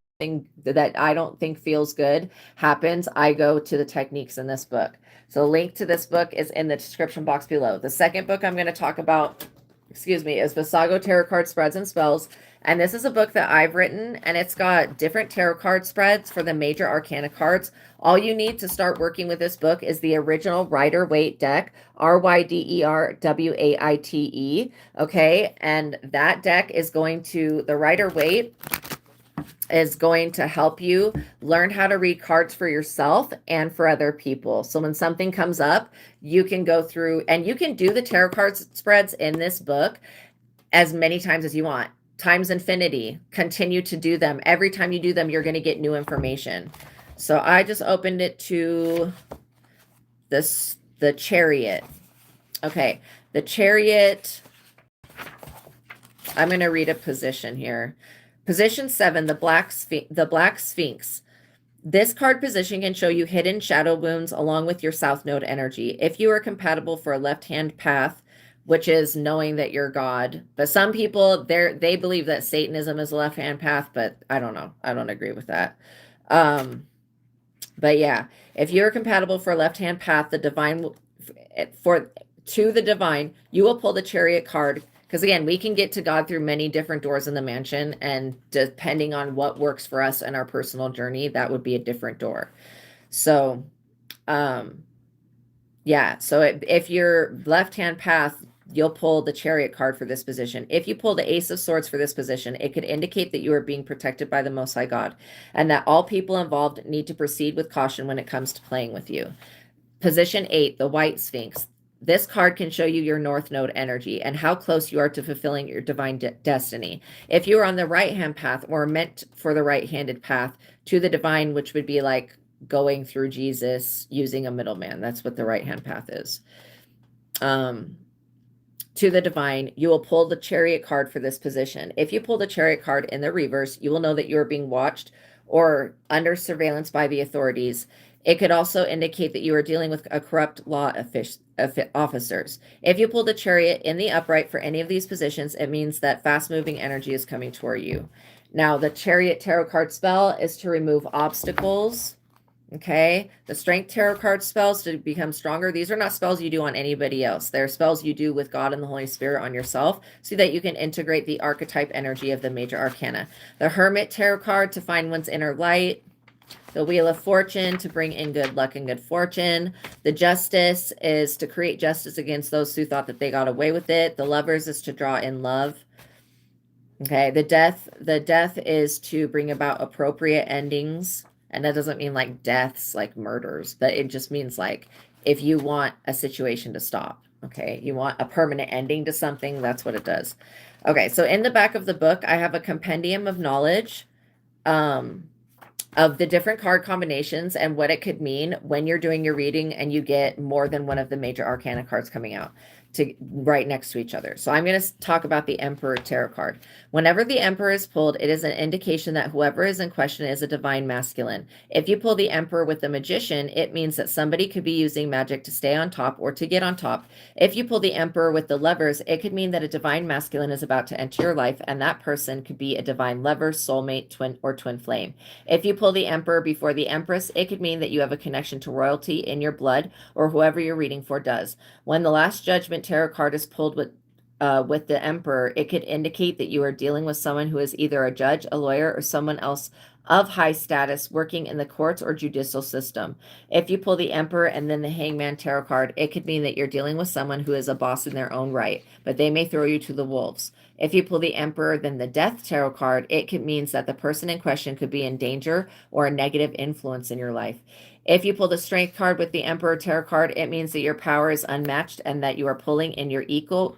that I don't think feels good happens, I go to the techniques in this book. So the link to this book is in the description box below. The second book I'm going to talk about, is Visago Tarot Card Spreads and Spells. And this is a book that I've written, and it's got different tarot card spreads for the major arcana cards. All you need to start working with this book is the original Rider-Waite deck, Riderwaite, okay? And that deck is going to, the Rider-Waite is going to help you learn how to read cards for yourself and for other people. So when something comes up, you can go through, and you can do the tarot card spreads in this book as many times as you want. Times infinity. Continue to do them. Every time you do them, you're going to get new information. So I just opened it to the Chariot. Okay, the Chariot. I'm going to read a position here. Position 7, the Black Sphinx. This card position can show you hidden shadow wounds along with your South Node energy. If you are compatible for a left-hand path, which is knowing that you're God. But some people, they believe that Satanism is a left-hand path, but I don't know. I don't agree with that. But yeah, if you're compatible for a left-hand path, the divine, to the divine, you will pull the Chariot card. Because again, we can get to God through many different doors in the mansion, and depending on what works for us in our personal journey, that would be a different door. So, yeah, so if you're left-hand path, you'll pull the Chariot card for this position. If you pull the Ace of Swords for this position, it could indicate that you are being protected by the Most High God, and that all people involved need to proceed with caution when it comes to playing with you. Position 8, the White Sphinx. This card can show you your North Node energy and how close you are to fulfilling your divine destiny. If you are on the right-hand path, or meant for the right-handed path to the divine, which would be like going through Jesus using a middleman. That's what the right-hand path is. To the divine, you will pull the Chariot card for this position. If you pull the Chariot card in the reverse, you will know that you are being watched or under surveillance by the authorities. It could also indicate that you are dealing with a corrupt law officers. If you pull the Chariot in the upright for any of these positions, it means that fast-moving energy is coming toward you. Now, the Chariot tarot card spell is to remove obstacles. Okay, the Strength tarot card spells to become stronger. These are not spells you do on anybody else. They're spells you do with God and the Holy Spirit on yourself so that you can integrate the archetype energy of the major arcana. The Hermit tarot card to find one's inner light. The Wheel of Fortune to bring in good luck and good fortune. The Justice is to create justice against those who thought that they got away with it. The Lovers is to draw in love. Okay, the Death is to bring about appropriate endings. And that doesn't mean like deaths, like murders, but it just means like if you want a situation to stop. Okay, you want a permanent ending to something, that's what it does. Okay, so in the back of the book, I have a compendium of knowledge of the different card combinations and what it could mean when you're doing your reading and you get more than one of the major arcana cards coming out to right next to each other. So I'm going to talk about the Emperor Tarot card. Whenever the Emperor is pulled, it is an indication that whoever is in question is a divine masculine. If you pull the Emperor with the Magician, it means that somebody could be using magic to stay on top or to get on top. If you pull the Emperor with the Lovers, it could mean that a divine masculine is about to enter your life, and that person could be a divine lover, soulmate, twin, or twin flame. If you pull the Emperor before the Empress, it could mean that you have a connection to royalty in your blood, or whoever you're reading for does. When the Last Judgment tarot card is pulled with the Emperor, it could indicate that you are dealing with someone who is either a judge, a lawyer, or someone else of high status working in the courts or judicial system. If you pull the Emperor and then the Hangman tarot card, it could mean that you're dealing with someone who is a boss in their own right, but they may throw you to the wolves. If you pull the Emperor, then the Death tarot card, it could means that the person in question could be in danger or a negative influence in your life. If you pull the Strength card with the Emperor tarot card, it means that your power is unmatched and that you are pulling in your equal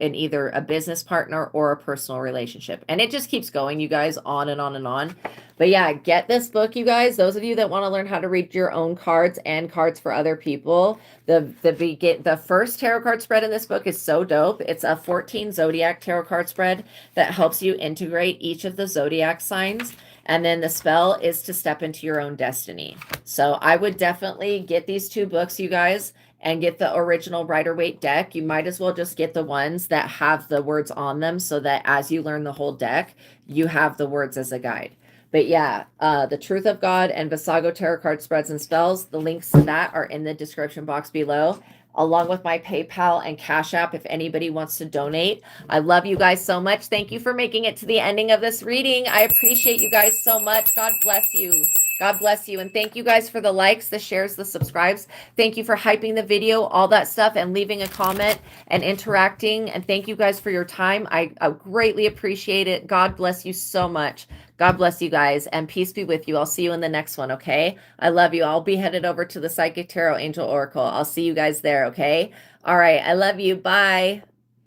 in either a business partner or a personal relationship. And it just keeps going, you guys, on and on and on. But yeah, get this book, you guys. Those of you that want to learn how to read your own cards and cards for other people, the first tarot card spread in this book is so dope. It's a 14 zodiac tarot card spread that helps you integrate each of the zodiac signs. And then the spell is to step into your own destiny. So I would definitely get these two books, you guys, and get the original Rider-Waite deck. You might as well just get the ones that have the words on them so that as you learn the whole deck, you have the words as a guide. But yeah, the Truth of God and Visago tarot card spreads and spells, the links to that are in the description box below, along with my PayPal and Cash App if anybody wants to donate. I love you guys so much. Thank you for making it to the ending of this reading. I appreciate you guys so much. God bless you. God bless you. And thank you guys for the likes, the shares, the subscribes. Thank you for hyping the video, all that stuff, and leaving a comment and interacting. And thank you guys for your time. I greatly appreciate it. God bless you so much. God bless you guys, and peace be with you. I'll see you in the next one, okay? I love you. I'll be headed over to the Psychic Tarot Angel Oracle. I'll see you guys there, okay? All right. I love you. Bye.